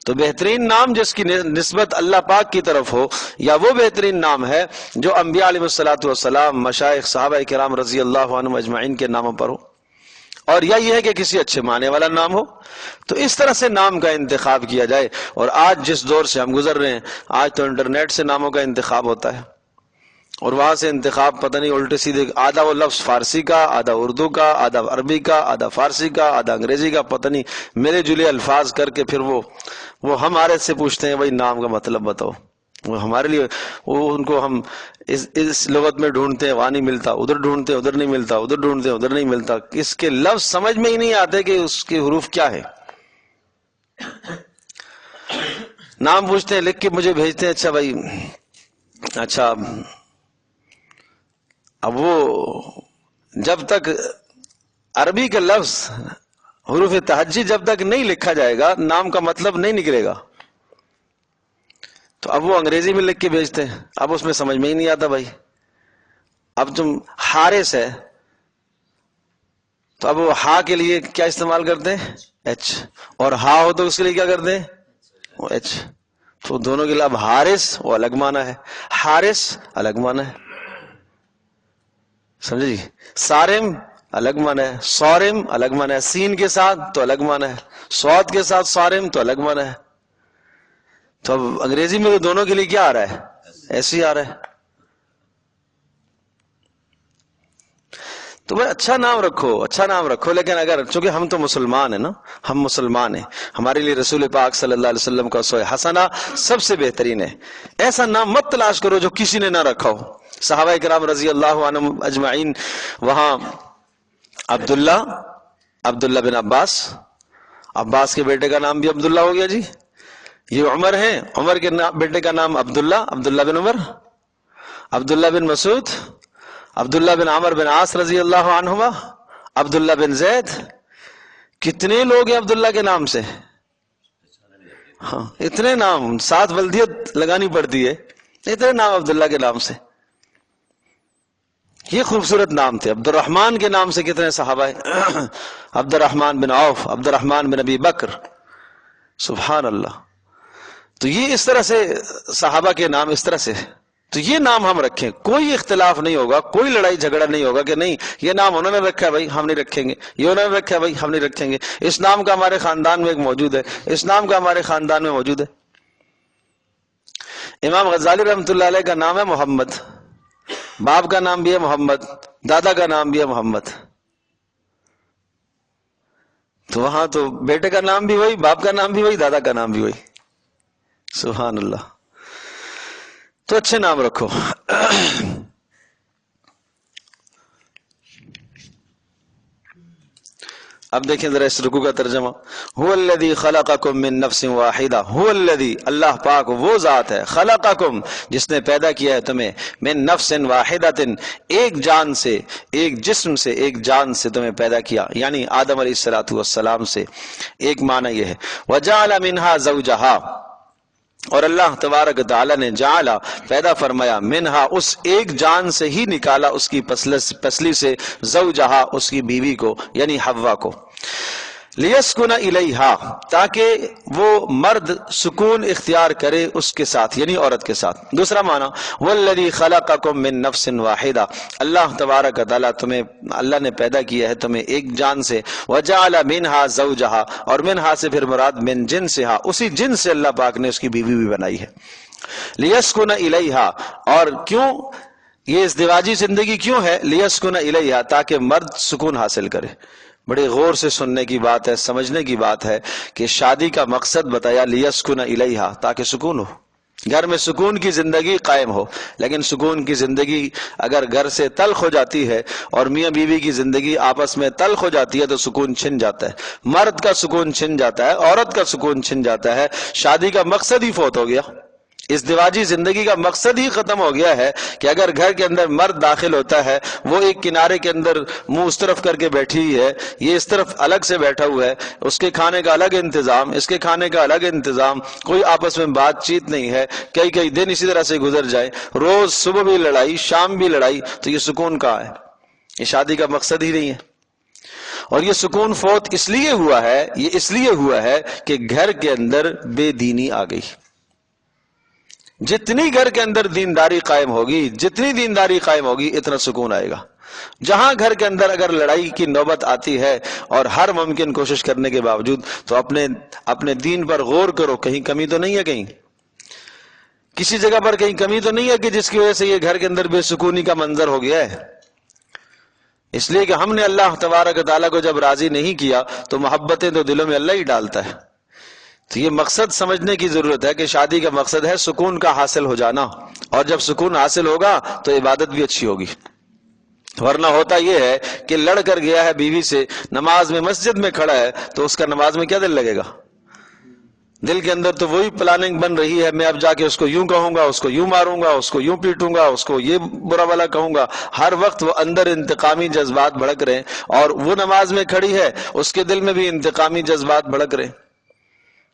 A: تو بہترین نام جس کی نسبت اللہ پاک کی طرف ہو، یا وہ بہترین نام ہے جو انبیاء علیہ الصلوۃ والسلام، مشائخ، صحابہ کرام رضی اللہ عنہم اجمعین کے ناموں پر ہو، اور یا یہ ہے کہ کسی اچھے معنی والا نام ہو۔ تو اس طرح سے نام کا انتخاب کیا جائے۔ اور آج جس دور سے ہم گزر رہے ہیں، آج تو انٹرنیٹ سے ناموں کا انتخاب ہوتا ہے، اور وہاں سے انتخاب پتہ نہیں الٹے سیدھے، آدھا وہ لفظ فارسی کا، آدھا اردو کا، آدھا عربی کا، آدھا فارسی کا، آدھا انگریزی کا، پتہ نہیں ملے جلے الفاظ کر کے پھر وہ ہمارے سے پوچھتے ہیں بھائی نام کا مطلب بتاؤ۔ وہ ہمارے لیے ان کو ہم اس لغت میں ڈھونڈتے ہیں، وہاں نہیں ملتا، ادھر ڈھونڈتے ہیں ادھر نہیں ملتا، ادھر ڈھونڈتے ہیں ادھر نہیں ملتا، اس کے لفظ سمجھ میں ہی نہیں آتے کہ اس کے حروف کیا ہے۔ نام پوچھتے ہیں، لکھ کے مجھے بھیجتے ہیں، اچھا بھائی، اچھا اب وہ جب تک عربی کا لفظ حروف تہجی جب تک نہیں لکھا جائے گا، نام کا مطلب نہیں نکلے گا۔ تو اب وہ انگریزی میں لکھ کے بھیجتے ہیں، اب اس میں سمجھ میں ہی نہیں آتا بھائی۔ اب تم حارث ہے تو اب وہ ہا کے لیے کیا استعمال کرتے ہیں؟ ایچ، اور ہا ہو تو اس کے لیے کیا کرتے ہیں؟ وہ ایچ۔ تو دونوں کے لیے اب حارث وہ الگ معنی ہے، حارث الگ معنی ہے، سمجھے جی؟ صارم الگ معنی ہے، صارم الگ معنی ہے، سین کے ساتھ تو الگ معنی ہے، صاد کے ساتھ صارم تو الگ معنی ہے۔ تو اب انگریزی میں تو دونوں کے لیے کیا آ رہا ہے؟ ایسے ہی آ رہا ہے۔ تو بھائی اچھا نام رکھو، اچھا نام رکھو، لیکن اگر چونکہ ہم تو مسلمان ہیں نا، ہم مسلمان ہیں، ہمارے لیے رسول پاک صلی اللہ علیہ وسلم کا اسوہ حسنہ سب سے بہترین ہے۔ ایسا نام مت تلاش کرو جو کسی نے نہ رکھا ہو۔ صحابہ کرام رضی اللہ عنہم اجمعین، وہاں عبداللہ بن عباس کے بیٹے کا نام بھی عبداللہ ہو گیا جی۔ یہ عمر ہیں، عمر کے بیٹے کا نام عبداللہ بن عمر، عبداللہ بن مسعود، عبداللہ بن عمر بن عاص رضی اللہ عنہما، عبداللہ بن زید۔ کتنے لوگ ہیں عبداللہ کے نام سے؟ ہاں اتنے نام، 7 بلدیت لگانی پڑتی ہے، اتنے نام عبداللہ کے نام سے۔ یہ خوبصورت نام تھے۔ عبد الرحمن کے نام سے کتنے صحابہ ہیں؟ عبد الرحمن بن عوف، عبد الرحمن بن ابی بکر، سبحان اللہ۔ تو یہ اس طرح سے صحابہ کے نام اس طرح سے، تو یہ نام ہم رکھیں، کوئی اختلاف نہیں ہوگا، کوئی لڑائی جھگڑا نہیں ہوگا کہ نہیں یہ نام انہوں نے رکھا ہے بھائی ہم نہیں رکھیں گے، یہ انہوں نے رکھا ہے بھائی ہم نہیں رکھیں گے، اس نام کا ہمارے خاندان میں ایک موجود ہے، اس نام کا ہمارے خاندان میں موجود ہے۔ امام غزالی رحمۃ اللہ علیہ کا نام ہے محمد، باپ کا نام بھی ہے محمد، دادا کا نام بھی ہے محمد۔ تو وہاں تو بیٹے کا نام بھی وہی، باپ کا نام بھی وہی، دادا کا نام بھی وہی، سبحان اللہ۔ تو اچھے نام رکھو۔ اب دیکھیں ذرا اس رکوع کا ترجمہ، هو الذی خلقکم من نفس واحدہ، هو الذی اللہ پاک وہ ذات ہے، خلقکم جس نے پیدا کیا ہے تمہیں، من نفس واحدۃ ایک جان سے، ایک جسم سے، ایک جان سے تمہیں پیدا کیا، یعنی آدم علیہ السلام سے۔ ایک معنی یہ ہے وجعل منها زوجہا، اور اللہ تبارک تعالی نے جعلا پیدا فرمایا، منہا اس ایک جان سے ہی نکالا اس کی پسلی سے، زوجہا اس کی بیوی کو یعنی حوا کو، لیسکن الیہا تاکہ وہ مرد سکون اختیار کرے اس کے ساتھ یعنی عورت کے ساتھ۔ دوسرا معنی والذی خلقکم من نفس واحدہ، اللہ تبارک تعالی تمہیں، اللہ نے پیدا کیا ہے تمہیں ایک جان سے، وجعل منہا زوجہا، اور منہا سے پھر مراد من جنسہا، اسی جن سے اللہ پاک نے اس کی بیوی بھی بنائی ہے، لیسکن الیہا۔ اور کیوں یہ ازدواجی زندگی کیوں ہے؟ لیسکن الیہا تاکہ مرد سکون حاصل کرے، بڑے غور سے سننے کی بات ہے، سمجھنے کی بات ہے کہ شادی کا مقصد بتایا لیسکن الیہا، تاکہ سکون ہو، گھر میں سکون کی زندگی قائم ہو۔ لیکن سکون کی زندگی اگر گھر سے تلخ ہو جاتی ہے اور میاں بیوی کی زندگی آپس میں تلخ ہو جاتی ہے تو سکون چھن جاتا ہے، مرد کا سکون چھن جاتا ہے، عورت کا سکون چھن جاتا ہے، شادی کا مقصد ہی فوت ہو گیا، ازدواجی زندگی کا مقصد ہی ختم ہو گیا ہے کہ اگر گھر کے اندر مرد داخل ہوتا ہے، وہ ایک کنارے کے اندر منہ اس طرف کر کے بیٹھی ہوئی ہے، یہ اس طرف الگ سے بیٹھا ہوا ہے، اس کے کھانے کا الگ انتظام، اس کے کھانے کا الگ انتظام، کوئی آپس میں بات چیت نہیں ہے، کئی دن اسی طرح سے گزر جائے، روز صبح بھی لڑائی شام بھی لڑائی، تو یہ سکون کہاں ہے؟ یہ شادی کا مقصد ہی نہیں ہے۔ اور یہ سکون فوت اس لیے ہوا ہے، یہ اس لیے ہوا ہے کہ گھر کے اندر بے دینی آ گئی۔ جتنی گھر کے اندر دینداری قائم ہوگی، جتنی دینداری قائم ہوگی، اتنا سکون آئے گا۔ جہاں گھر کے اندر اگر لڑائی کی نوبت آتی ہے اور ہر ممکن کوشش کرنے کے باوجود، تو اپنے دین پر غور کرو، کہیں کمی تو نہیں ہے، کہیں کسی جگہ پر کہیں کمی تو نہیں ہے کہ جس کی وجہ سے یہ گھر کے اندر بے سکونی کا منظر ہو گیا ہے۔ اس لیے کہ ہم نے اللہ تبارک و تعالیٰ کو جب راضی نہیں کیا تو محبتیں تو دلوں میں اللہ ہی ڈالتا ہے۔ تو یہ مقصد سمجھنے کی ضرورت ہے کہ شادی کا مقصد ہے سکون کا حاصل ہو جانا، اور جب سکون حاصل ہوگا تو عبادت بھی اچھی ہوگی۔ ورنہ ہوتا یہ ہے کہ لڑ کر گیا ہے بیوی سے، نماز میں مسجد میں کھڑا ہے، تو اس کا نماز میں کیا دل لگے گا؟ دل کے اندر تو وہی پلاننگ بن رہی ہے، میں اب جا کے اس کو یوں کہوں گا، اس کو یوں ماروں گا، اس کو یوں پیٹوں گا، اس کو یہ برا بھلا کہوں گا۔ ہر وقت وہ اندر انتقامی جذبات بھڑک رہے ہیں، اور وہ نماز میں کھڑی ہے، اس کے دل میں بھی انتقامی جذبات بھڑک رہے ہیں،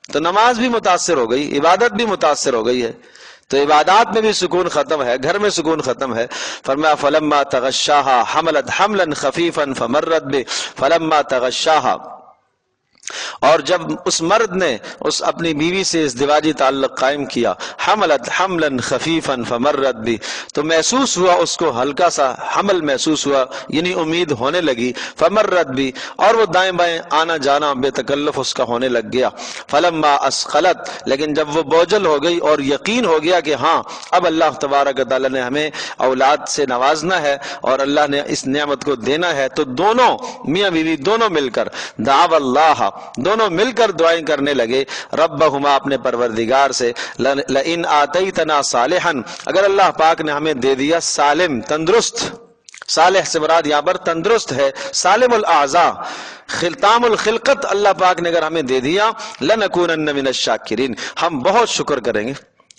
A: تو نماز بھی متاثر ہو گئی، عبادت بھی متاثر ہو گئی ہے۔ تو عبادات میں بھی سکون ختم ہے، گھر میں سکون ختم ہے۔ فرمایا فلما تغشاها حملت حملا خفیفا فمرت به فلما تغشاها، اور جب اس مرد نے اس اپنی بیوی سے ازدواجی تعلق قائم کیا، حملت حملا خفیفا فمرت به، تو محسوس ہوا اس کو ہلکا سا حمل محسوس ہوا، یعنی امید ہونے لگی، فمرت به، اور وہ دائیں بائیں آنا جانا بے تکلف اس کا ہونے لگ گیا۔ فلما اسقلت، لیکن جب وہ بوجھل ہو گئی اور یقین ہو گیا کہ ہاں اب اللہ تبارک و تعالی نے ہمیں اولاد سے نوازنا ہے اور اللہ نے اس نعمت کو دینا ہے، تو دونوں میاں بیوی دونوں مل کر دعوا اللہ، دونوں مل کر دعائیں کرنے لگے، ربہما، اپنے پروردگار سے، لئن آتیتنا صالحا، اگر اللہ پاک نے ہمیں دے دیا سالم، تندرست، صالح سے مراد یہاں پر تندرست ہے، سالم الاعضاء، تام الخلقت اللہ پاک نے اگر ہمیں دے دیا، لنکونن من الشاکرین، ہم بہت شکر کریں گے۔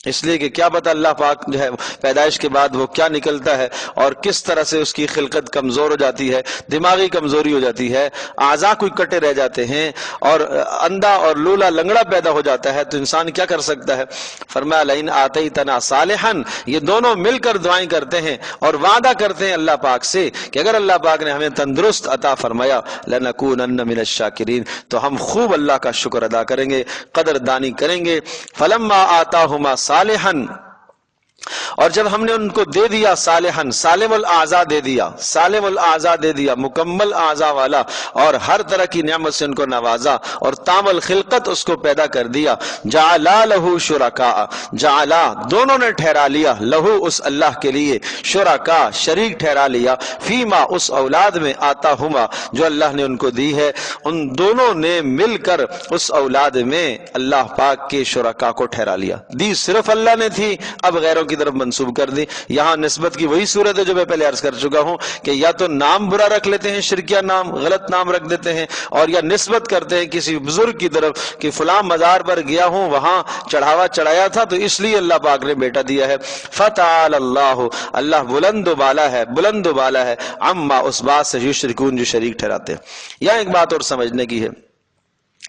A: اس لیے کہ کیا پتہ اللہ پاک جو ہے پیدائش کے بعد وہ کیا نکلتا ہے اور کس طرح سے اس کی خلقت کمزور ہو جاتی ہے، دماغی کمزوری ہو جاتی ہے، اعضاء کوئی کٹے رہ جاتے ہیں، اور اندھا اور لولا لنگڑا پیدا ہو جاتا ہے، تو انسان کیا کر سکتا ہے؟ فرمایا لئن آتیتنا صالحا، یہ دونوں مل کر دعائیں کرتے ہیں اور وعدہ کرتے ہیں اللہ پاک سے کہ اگر اللہ پاک نے ہمیں تندرست عطا فرمایا، لنکونن من الشاکرین، تو ہم خوب اللہ کا شکر ادا کریں گے، قدردانی کریں گے۔ فلما آتاہما صالحا، اور جب ہم نے ان کو دے دیا صالحاً، سالم الاعضاء دے دیا، سالم الاعضاء دے دیا، مکمل اعضاء والا، اور ہر طرح کی نعمت سے ان کو نوازا اور تام الخلقت اس کو پیدا کر دیا، جعلا لہو شرکاء، جعلا دونوں نے ٹھہرا لیا، لہو اس اللہ کے لیے، شرکاء شریک ٹھہرا لیا، فیما اس اولاد میں، آتاہما جو اللہ نے ان کو دی ہے، ان دونوں نے مل کر اس اولاد میں اللہ پاک کے شرکاء کو ٹھہرا لیا۔ دی صرف اللہ نے تھی، اب غیروں کی طرف منسوب کر دی۔ یہاں نسبت کی وہی صورت ہے جو میں پہلے عرض کر چکا ہوں کہ یا تو نام برا رکھ لیتے ہیں، شرکیہ نام، غلط نام رکھ دیتے ہیں، اور یا نسبت کرتے ہیں کسی بزرگ کی طرف کہ فلاں مزار پر گیا ہوں، وہاں چڑھاوا چڑھایا تھا تو اس لیے اللہ پاک نے بیٹا دیا ہے۔ فتعال اللہ، اللہ بلند و بالا ہے، بلند و بالا ہے، عما اس بات سے یشرکون جو شریک ٹھہراتے ہیں۔ یہاں ایک بات اور سمجھنے کی ہے،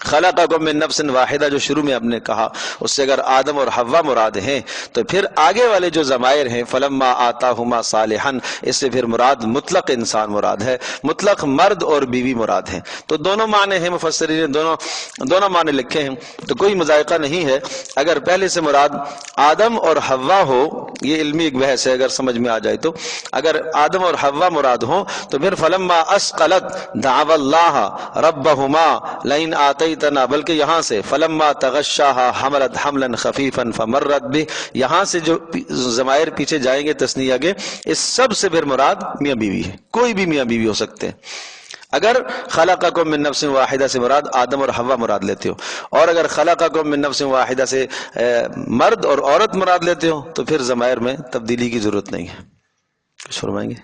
A: خلقکم من نفس واحدہ جو شروع میں ہم نے کہا، اس سے اگر آدم اور حوا مراد ہیں تو پھر آگے والے جو ضمائر ہیں فلما آتاہما صالحا، اس سے پھر مراد مطلق انسان مراد ہے، مطلق مرد اور بیوی مراد ہیں۔ تو دونوں معنی ہیں، مفسرین نے دونوں معنی لکھے ہیں، تو کوئی مذائقہ نہیں ہے اگر پہلے سے مراد آدم اور حوا ہو، یہ علمی ایک بحث ہے، اگر سمجھ میں آ جائے تو اگر آدم اور حوا مراد ہوں تو پھر فلما اسقلت دعوا اللہ ربہما لئن آتیتنا، بلکہ یہاں سے فلما تغشاها حملت حملا خفیفا فمرت به، یہاں سے جو ضمائر پیچھے جائیں گے تثنیہ کے، اس سب سے پھر مراد میاں بیوی ہے، کوئی بھی میاں بیوی ہو سکتے ہیں۔ اگر خلقکم من نفس واحدہ سے مراد آدم اور حوا مراد لیتے ہو، اور اگر خلقکم من نفس واحدہ سے مرد اور عورت مراد لیتے ہو تو پھر ضمائر میں تبدیلی کی ضرورت نہیں ہے. کچھ فرمائیں گے؟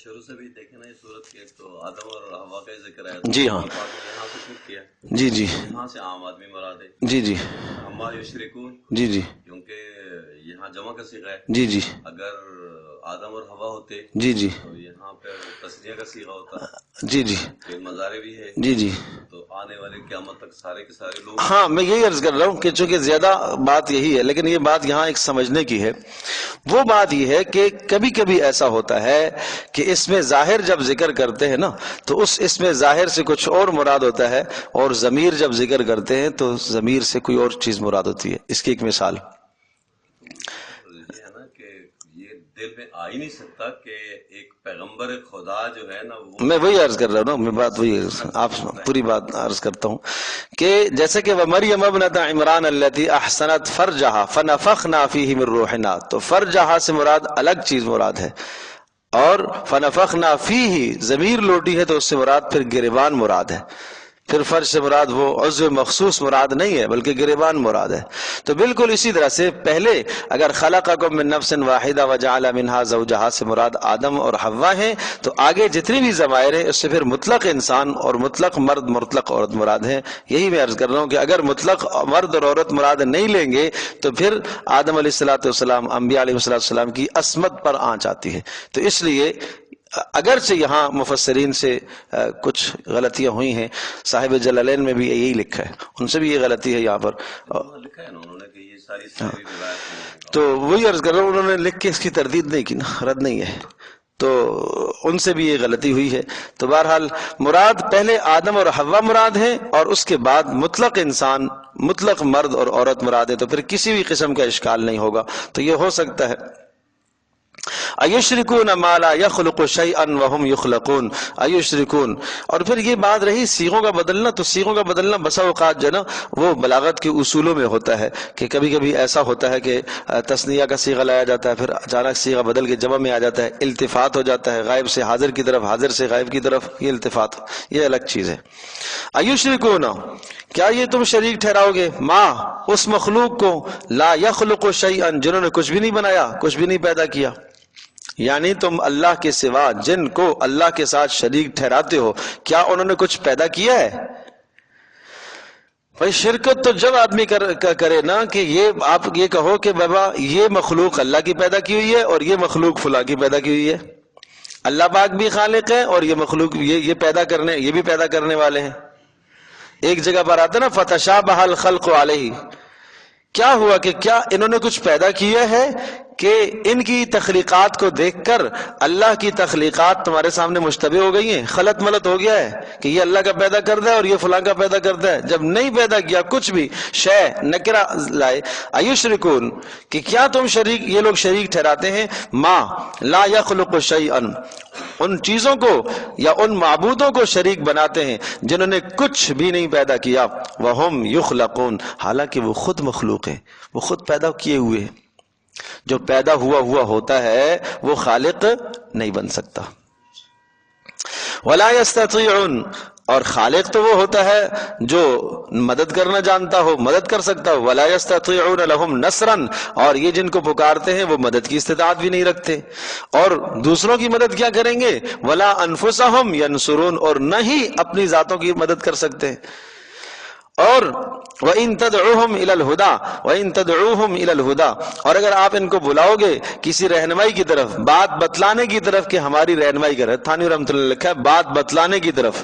B: شروع سے بھی دیکھیں نا یہ صورت کے تو آدم اور حوا کا ذکر ہے.
A: جی ہاں.
B: یہاں سے شروع کیا.
A: جی جی.
B: یہاں سے عام آدمی مراد ہے.
A: جی جی.
B: اما یشرکون.
A: جی جی.
B: کیونکہ یہاں جمع کا صیغہ ہے.
A: جی جی.
B: اگر آدم اور حوا ہوتے
A: جی جی
B: تو یہاں پہ تسنیہ کا صیغہ ہوتا.
A: جی جی.
B: پھر مظاہرے بھی ہے.
A: جی جی.
B: تو آنے والے قیامت تک سارے کے سارے لوگ.
A: ہاں میں یہی عرض کر رہا ہوں کہ چونکہ زیادہ بات یہی ہے، لیکن یہ بات یہاں ایک سمجھنے کی ہے. وہ بات یہ ہے کہ کبھی کبھی ایسا ہوتا ہے کہ اس میں ظاہر جب ذکر کرتے ہیں نا تو اس میں ظاہر سے کچھ اور مراد ہوتا ہے، اور ضمیر جب ذکر کرتے ہیں تو ضمیر سے کوئی اور چیز مراد ہوتی ہے. اس کی ایک مثال
B: یہ ہے نا کہ یہ دل میں آ ہی نہیں سکتا کہ ایک پیغمبر خدا جو ہے نا وہ. میں
A: وہی عرض کر رہا ہوں نا، میں بات وہی آپ پوری بات عرض کرتا ہوں کہ جیسے کہ وَمَرْيَمَ ابْنَتَ عِمْرَانَ الَّتِي أَحْسَنَتْ فَرْجَهَا فَنَفَخْنَا فِيهِ مِنْ رُوحِنَا، تو فرجہا سے مراد الگ چیز مراد ہے، اور فَنَفَخْنَا فِيهِ ضمیر لوٹی ہے تو اس سے مراد پھر گریبان مراد ہے. پھر فرج سے مراد وہ عضو مخصوص مراد نہیں ہے بلکہ گریبان مراد ہے. تو بالکل اسی طرح سے پہلے اگر خلقکم من نفس واحدہ وجعل منہا زوجہا سے مراد آدم اور حوا ہیں، تو آگے جتنی بھی ضمائر ہیں اس سے پھر مطلق انسان اور مطلق مرد مطلق عورت مراد ہیں. یہی میں عرض کر رہا ہوں کہ اگر مطلق مرد اور عورت مراد نہیں لیں گے تو پھر آدم علیہ الصلوۃ والسلام، انبیاء علیہ السلام کی عصمت پر آنچ آتی ہے. تو اس لیے اگرچہ یہاں مفسرین سے کچھ غلطیاں ہوئی ہیں، صاحب جلالین میں بھی یہی لکھا ہے، ان سے بھی یہ غلطی ہے یہاں پر
B: لکھا ہے نا انہوں نے کہ یہ ساری روایت.
A: تو وہی عرض کر رہا ہوں، انہوں نے لکھ کے اس کی تردید نہیں کی نا، رد نہیں ہے، تو ان سے بھی یہ غلطی ہوئی ہے. تو بہرحال مراد پہلے آدم اور حوا مراد ہیں، اور اس کے بعد مطلق انسان، مطلق مرد اور عورت مراد ہے، تو پھر کسی بھی قسم کا اشکال نہیں ہوگا. تو یہ ہو سکتا ہے. ایشرکون ما لا یخلق شیئا وهم یخلقون، ایشرکون. اور پھر یہ بات رہی صیغوں کا بدلنا، تو صیغوں کا بدلنا بسا اوقات جو ہے نا وہ بلاغت کے اصولوں میں ہوتا ہے کہ کبھی کبھی ایسا ہوتا ہے کہ تثنیہ کا صیغہ لایا جاتا ہے، پھر اچانک صیغہ بدل کے جمع میں آ جاتا ہے، التفات ہو جاتا ہے، غائب سے حاضر کی طرف، حاضر سے غائب کی طرف، یہ التفات، یہ الگ چیز ہے. ایشرکون، کیا یہ تم شریک ٹھہراؤ گے ما اس مخلوق کو، لا یخلق شیئا جنہوں نے کچھ بھی نہیں بنایا، کچھ بھی نہیں پیدا کیا. یعنی تم اللہ کے سوا جن کو اللہ کے ساتھ شریک ٹھہراتے ہو، کیا انہوں نے کچھ پیدا کیا ہے؟ بھائی شرکت تو جب آدمی کرے نا کہ یہ آپ یہ کہو کہ بابا یہ مخلوق اللہ کی پیدا کی ہوئی ہے اور یہ مخلوق فلاں کی پیدا کی ہوئی ہے. اللہ پاک بھی خالق ہے اور یہ مخلوق یہ پیدا کرنے، یہ بھی پیدا کرنے والے ہیں. ایک جگہ پر آتا نا فتشابہ الخلق علیہ، کیا ہوا کہ کیا انہوں نے کچھ پیدا کیا ہے کہ ان کی تخلیقات کو دیکھ کر اللہ کی تخلیقات تمہارے سامنے مشتبہ ہو گئی ہیں، خلط ملط ہو گیا ہے کہ یہ اللہ کا پیدا کرتا ہے اور یہ فلاں کا پیدا کرتا ہے، جب نہیں پیدا کیا کچھ بھی شے نکرہ لائے. ایشرکون کہ کیا تم شریک، یہ لوگ شریک ٹھہراتے ہیں ما لا یخلق شیئا، ان چیزوں کو یا ان معبودوں کو شریک بناتے ہیں جنہوں نے کچھ بھی نہیں پیدا کیا. وہم یخلقون، حالانکہ وہ خود مخلوق ہیں، وہ خود پیدا کیے ہوئے ہیں. جو پیدا ہوا ہوتا ہے وہ خالق نہیں بن سکتا. ولا یستطیعون، اور خالق تو وہ ہوتا ہے جو مدد کرنا جانتا ہو، مدد کر سکتا ہو. ولا یستطیعون لهم نصرا، اور یہ جن کو پکارتے ہیں وہ مدد کی استطاعت بھی نہیں رکھتے، اور دوسروں کی مدد کیا کریں گے؟ ولا انفسهم ینصرون، اور نہ ہی اپنی ذاتوں کی مدد کر سکتے. اور وَإِن تَدْعُوهُمْ إِلَى الْهُدَى وَإِن تَدْعُوهُمْ إِلَى الْهُدَى، اور اگر آپ ان کو بلاؤ گے کسی رہنمائی کی طرف، بات بتلانے کی طرف کہ ہماری رہنمائی کرے، تھانوی رحمۃ اللہ لکھا ہے بات بتلانے کی طرف،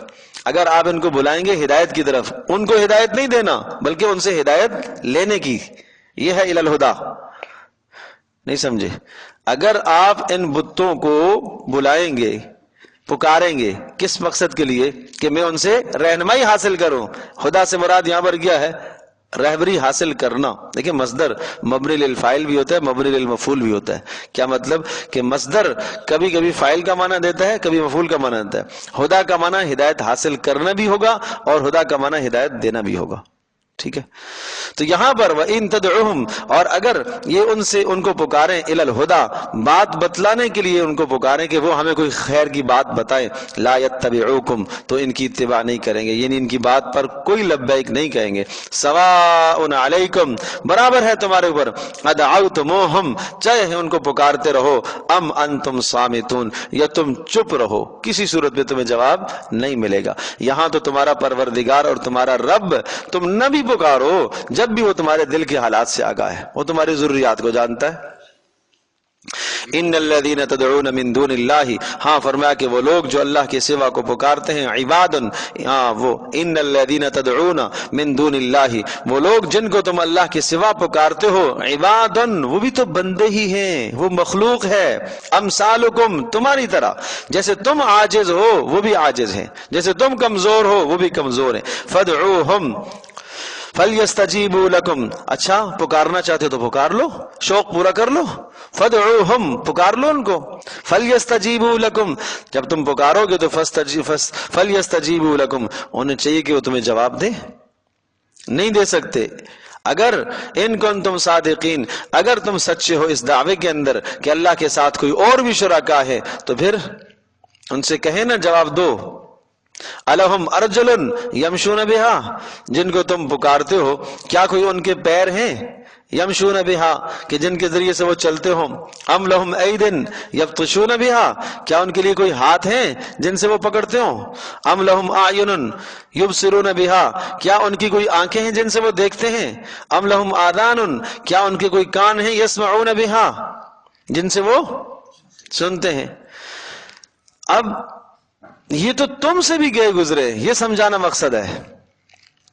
A: اگر آپ ان کو بلائیں گے ہدایت کی طرف، ان کو ہدایت نہیں دینا بلکہ ان سے ہدایت لینے کی، یہ ہے إِلَى الْهُدَى. نہیں سمجھے؟ اگر آپ ان بتوں کو بلائیں گے، پکاریں گے، کس مقصد کے لیے؟ کہ میں ان سے رہنمائی حاصل کروں. خدا سے مراد یہاں پر کیا ہے؟ رہبری حاصل کرنا. دیکھیں مصدر مبنی للفاعل بھی ہوتا ہے، مبنی للمفعول بھی ہوتا ہے. کیا مطلب؟ کہ مصدر کبھی کبھی فاعل کا معنی دیتا ہے، کبھی مفعول کا معنی دیتا ہے. خدا کا معنی ہدایت حاصل کرنا بھی ہوگا اور خدا کا معنی ہدایت دینا بھی ہوگا. ٹھیک ہے. تو یہاں پر وَإِن تَدْعُهُمْ، اور اگر یہ ان کو پکاریں إِلَى الْهُدَى، بات بتلانے کے لیے ان کو پکاریں کہ وہ ہمیں کوئی خیر کی بات بتائیں، لَا يَتَّبِعُوكُمْ، تو ان کی اتباع نہیں کریں گے، یعنی ان کی بات پر کوئی لبیک نہیں کہیں گے. سواء علیکم، برابر ہے تمہارے اوپر، ادعوتموہم، چاہے ان کو پکارتے رہو، ام انتم صامتون، یا تم چپ رہو، کسی صورت میں تمہیں جواب نہیں ملے گا. یہاں تو تمہارا پروردگار اور تمہارا رب، تم نہ بھی پکارو جب بھی وہ تمہارے دل کے حالات سے آگاہ ہے، وہ تمہاری ضروریات کو جانتا ہے. ان الذین تدعون من دون اللہ، ہاں فرمایا کہ وہ لوگ جو اللہ کے سوا کو پکارتے ہیں، عباد، ہاں وہ ان الذین تدعون من دون اللہ، وہ لوگ جن کو تم اللہ کے سوا پکارتے ہو، عباد، وہ بھی تو بندے ہی ہیں، وہ مخلوق ہے، امثالکم، تمہاری طرح، جیسے تم عاجز ہو وہ بھی عاجز ہیں، جیسے تم کمزور ہو وہ بھی کمزور ہیں. فادعوہم فَلْيَسْتَجِيبُوا لَكُمْ، اچھا پکارنا چاہتے ہو تو پکار لو، شوق پورا کر لو. فَادْعُوهُمْ، پکار لو ان کو. فَلْيَسْتَجِيبُوا لَكُمْ، جب تم پکارو گے تو فَلْيَسْتَجِيبُوا لَكُمْ، انہیں چاہیے کہ وہ تمہیں جواب دے، نہیں دے سکتے. اگر ان کنتم صادقین، اگر تم سچے ہو اس دعوے کے اندر کہ اللہ کے ساتھ کوئی اور بھی شرکا ہے، تو پھر ان سے کہیں نا جواب دو. الہم ارجل یمشون بہا، جن کو تم پکارتے ہو کیا کوئی ان کے پیر ہیں، یمشون بہا، کہ جن کے ذریعے سے وہ چلتے ہوں. ام لہم ایدن یبطشون بہا، کیا ان کے لیے کوئی ہاتھ ہیں جن سے وہ پکڑتے ہوں. ام لہم اعین یبصرون بہا، کیا ان کی کوئی آنکھیں ہیں جن سے وہ دیکھتے ہیں. ام لہم آذان، کیا ان کے کوئی کان ہیں، یسمعون بہا، جن سے وہ سنتے ہیں. اب یہ تو تم سے بھی گئے گزرے، یہ سمجھانا مقصد ہے.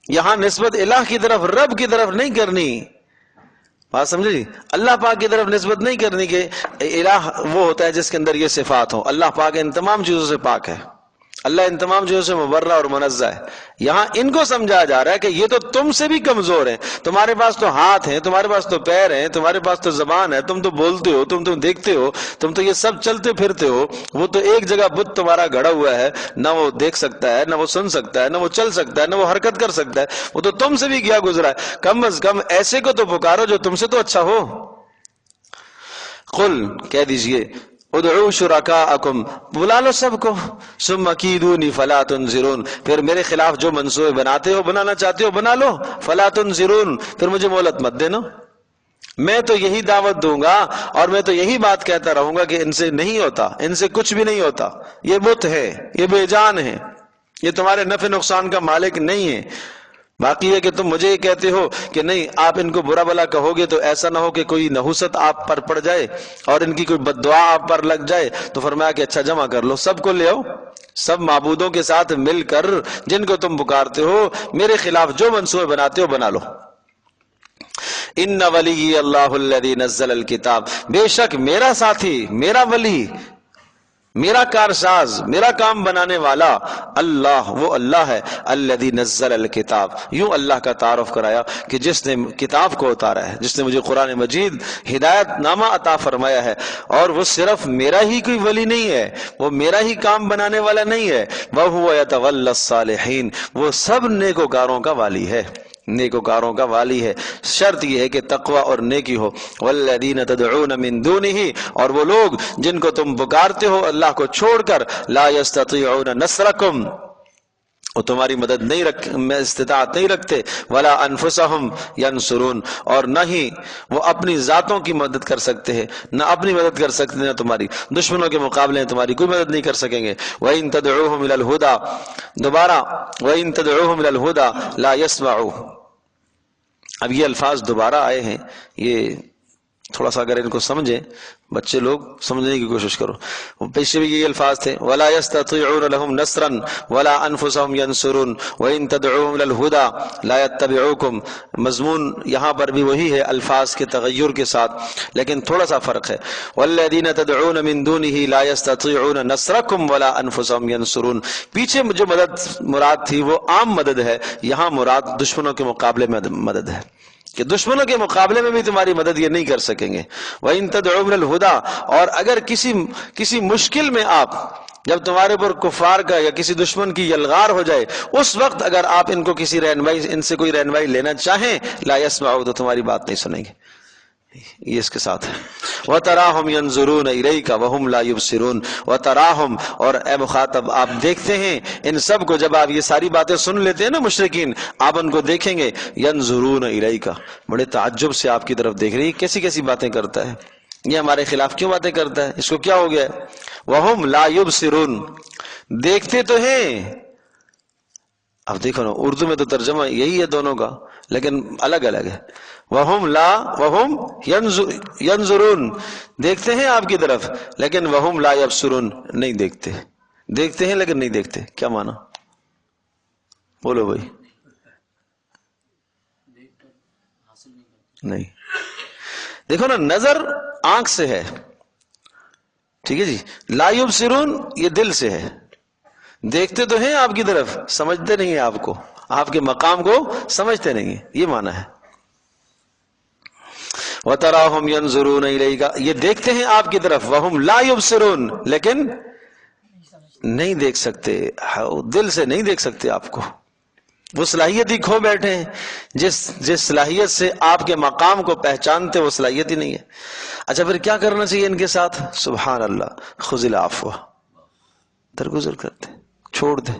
A: یہاں نسبت الہ کی طرف، رب کی طرف نہیں کرنی، بات سمجھے جی، اللہ پاک کی طرف نسبت نہیں کرنی کہ الہ وہ ہوتا ہے جس کے اندر یہ صفات ہوں. اللہ پاک ان تمام چیزوں سے پاک ہے، اللہ ان تمام چیزوں سے مبرہ اور منزہ ہے. یہاں ان کو سمجھایا جا رہا ہے کہ یہ تو تم سے بھی کمزور ہیں، تمہارے پاس تو ہاتھ ہیں، تمہارے پاس تو پیر ہیں، تمہارے پاس تو زبان ہے، تم تو بولتے ہو، تم دیکھتے ہو، تم تو یہ سب چلتے پھرتے ہو. وہ تو ایک جگہ بت تمہارا گڑا ہوا ہے، نہ وہ دیکھ سکتا ہے، نہ وہ سن سکتا ہے، نہ وہ چل سکتا ہے، نہ وہ حرکت کر سکتا ہے، وہ تو تم سے بھی گیا گزرا ہے. کم از کم ایسے کو تو پکارو جو تم سے تو اچھا ہو. قل، کہہ دیجئے، ادعو شرکاءکم، بلا لو سب کو، ثم کیدونی فلا تنظرون، پھر میرے خلاف جو منصوبے بناتے ہو، بنانا چاہتے ہو، بنا لو. فلا تنظرون، پھر مجھے مہلت مت دینا، میں تو یہی دعوت دوں گا اور میں تو یہی بات کہتا رہوں گا کہ ان سے نہیں ہوتا، ان سے کچھ بھی نہیں ہوتا، یہ بت ہے، یہ بے جان ہے، یہ تمہارے نفع نقصان کا مالک نہیں ہے. باقی ہے کہ تم مجھے یہ کہتے ہو کہ نہیں، آپ ان کو برا بلا کہو گے تو ایسا نہ ہو کہ کوئی نحوست آپ پر پڑ جائے اور ان کی کوئی بد دعا آپ پر لگ جائے. تو فرمایا کہ اچھا جمع کر لو، سب کو لے آؤ، سب معبودوں کے ساتھ مل کر جن کو تم پکارتے ہو، میرے خلاف جو منصوبے بناتے ہو بنا لو. ان ولی اللہ الذی نزل الکتاب، بے شک میرا ساتھی، میرا ولی، میرا کارساز، میرا کام بنانے والا اللہ، وہ اللہ ہے، الذی نزل الکتاب. یوں اللہ کا تعارف کرایا کہ جس نے کتاب کو اتارا ہے، جس نے مجھے قرآن مجید ہدایت نامہ عطا فرمایا ہے. اور وہ صرف میرا ہی کوئی ولی نہیں ہے، وہ میرا ہی کام بنانے والا نہیں ہے، وَهُوَ يَتَوَلَّى الصَّالِحِينَ، وہ سب نیکوکاروں کا والی ہے، نیکوکاروں کا والی ہے. شرط یہ ہے کہ تقوی اور نیکی ہو. والذین تدعون من دونہ، اور وہ لوگ جن کو تم پکارتے ہو اللہ کو چھوڑ کر، لا یستطیعون نصرکم، وہ تمہاری مدد نہیں استطاعت نہیں رکھتے، ولا انفسہم ینصرون، اور نہ ہی وہ اپنی ذاتوں کی مدد کر سکتے ہیں، نہ اپنی مدد کر سکتے ہیں، نہ تمہاری دشمنوں کے مقابلے میں تمہاری کوئی مدد نہیں کر سکیں گے. وَإِن تَدْعُوهُمْ إِلَى الْهُدَى، دوبارہ وَإِن تَدْعُوهُمْ إِلَى الْهُدَى لَا يَسْمَعُوا. اب یہ الفاظ دوبارہ آئے ہیں، یہ تھوڑا سا اگر ان کو سمجھیں، بچے لوگ سمجھنے کی کوشش کرو. پیچھے بھی یہ الفاظ تھے، وَلَا يَسْتَطِيعُونَ لَهُمْ نَصْرًا وَلَا أَنفُسَهُمْ يَنصُرُونَ وَإِن تَدْعُوهُمْ إِلَى الْهُدَى لَا يَتَّبِعُوكُمْ. مضمون یہاں پر بھی وہی ہے، الفاظ کے تغیر کے ساتھ، لیکن تھوڑا سا فرق ہے. وَالَّذِينَ تَدْعُونَ مِن دُونِهِ لَا يَسْتَطِيعُونَ نَصْرَكُمْ وَلَا أَنفُسَهُمْ يَنصُرُونَ. پیچھے جو مدد مراد تھی وہ عام مدد ہے، یہاں مراد دشمنوں کے مقابلے میں مدد ہے، کہ دشمنوں کے مقابلے میں بھی تمہاری مدد یہ نہیں کر سکیں گے. وَإِن تَدْعُوا إِلَى الْهُدَى، اور اگر کسی مشکل میں آپ جب تمہارے پر کفار کا یا کسی دشمن کی یلغار ہو جائے، اس وقت اگر آپ ان کو کسی رہنمائی، ان سے کوئی رہنمائی لینا چاہیں، لا يسمعوا، تو تمہاری بات نہیں سنیں گے. یہ اس کے ساتھ ہے. وَتَرَاهُمْ يَنْظُرُونَ إِلَيْكَ وَهُمْ لَا يُبْصِرُونَ. وَتَرَاهُمْ، اور اے مخاطب آپ دیکھتے ہیں ان سب کو. جب آپ یہ ساری باتیں سن لیتے ہیں نا مشرکین، آپ ان کو دیکھیں گے. يَنْظُرُونَ إِلَيْكَ، بڑے تعجب سے آپ کی طرف دیکھ رہی. کیسی کیسی باتیں کرتا ہے یہ، ہمارے خلاف کیوں باتیں کرتا ہے، اس کو کیا ہو گیا ہے؟ وَهُمْ لَا يُبْصِرُونَ، دیکھتے تو ہیں. اب دیکھو نا، اردو میں تو ترجمہ یہی ہے دونوں کا، لیکن الگ الگ ہے. وَهُمْ يَنْظُرُونَ، دیکھتے ہیں آپ کی طرف، لیکن وَهُمْ لَا يَبْصِرُونَ، نہیں دیکھتے. دیکھتے ہیں لیکن نہیں دیکھتے، کیا معنی؟ بولو بھائی. نہیں، دیکھو نا، نظر آنکھ سے ہے، ٹھیک ہے جی. لا يبصرون یہ دل سے ہے. دیکھتے تو ہیں آپ کی طرف، سمجھتے نہیں ہیں آپ کو، آپ کے مقام کو سمجھتے نہیں ہیں، یہ معنی ہے. وَتَرَاهُمْ يَنْظُرُونَ إِلَيْكَ، یہ دیکھتے ہیں آپ کی طرف. وَهُمْ لَا يُبْصِرُونَ، لیکن نہیں دیکھ سکتے، دل سے نہیں دیکھ سکتے آپ کو. وہ صلاحیت ہی کھو بیٹھے ہیں، جس صلاحیت سے آپ کے مقام کو پہچانتے، وہ صلاحیت ہی نہیں ہے. اچھا پھر کیا کرنا چاہیے ان کے ساتھ؟ سبحان اللہ، خذ العفو، درگزر کرتے، چھوڑ دے.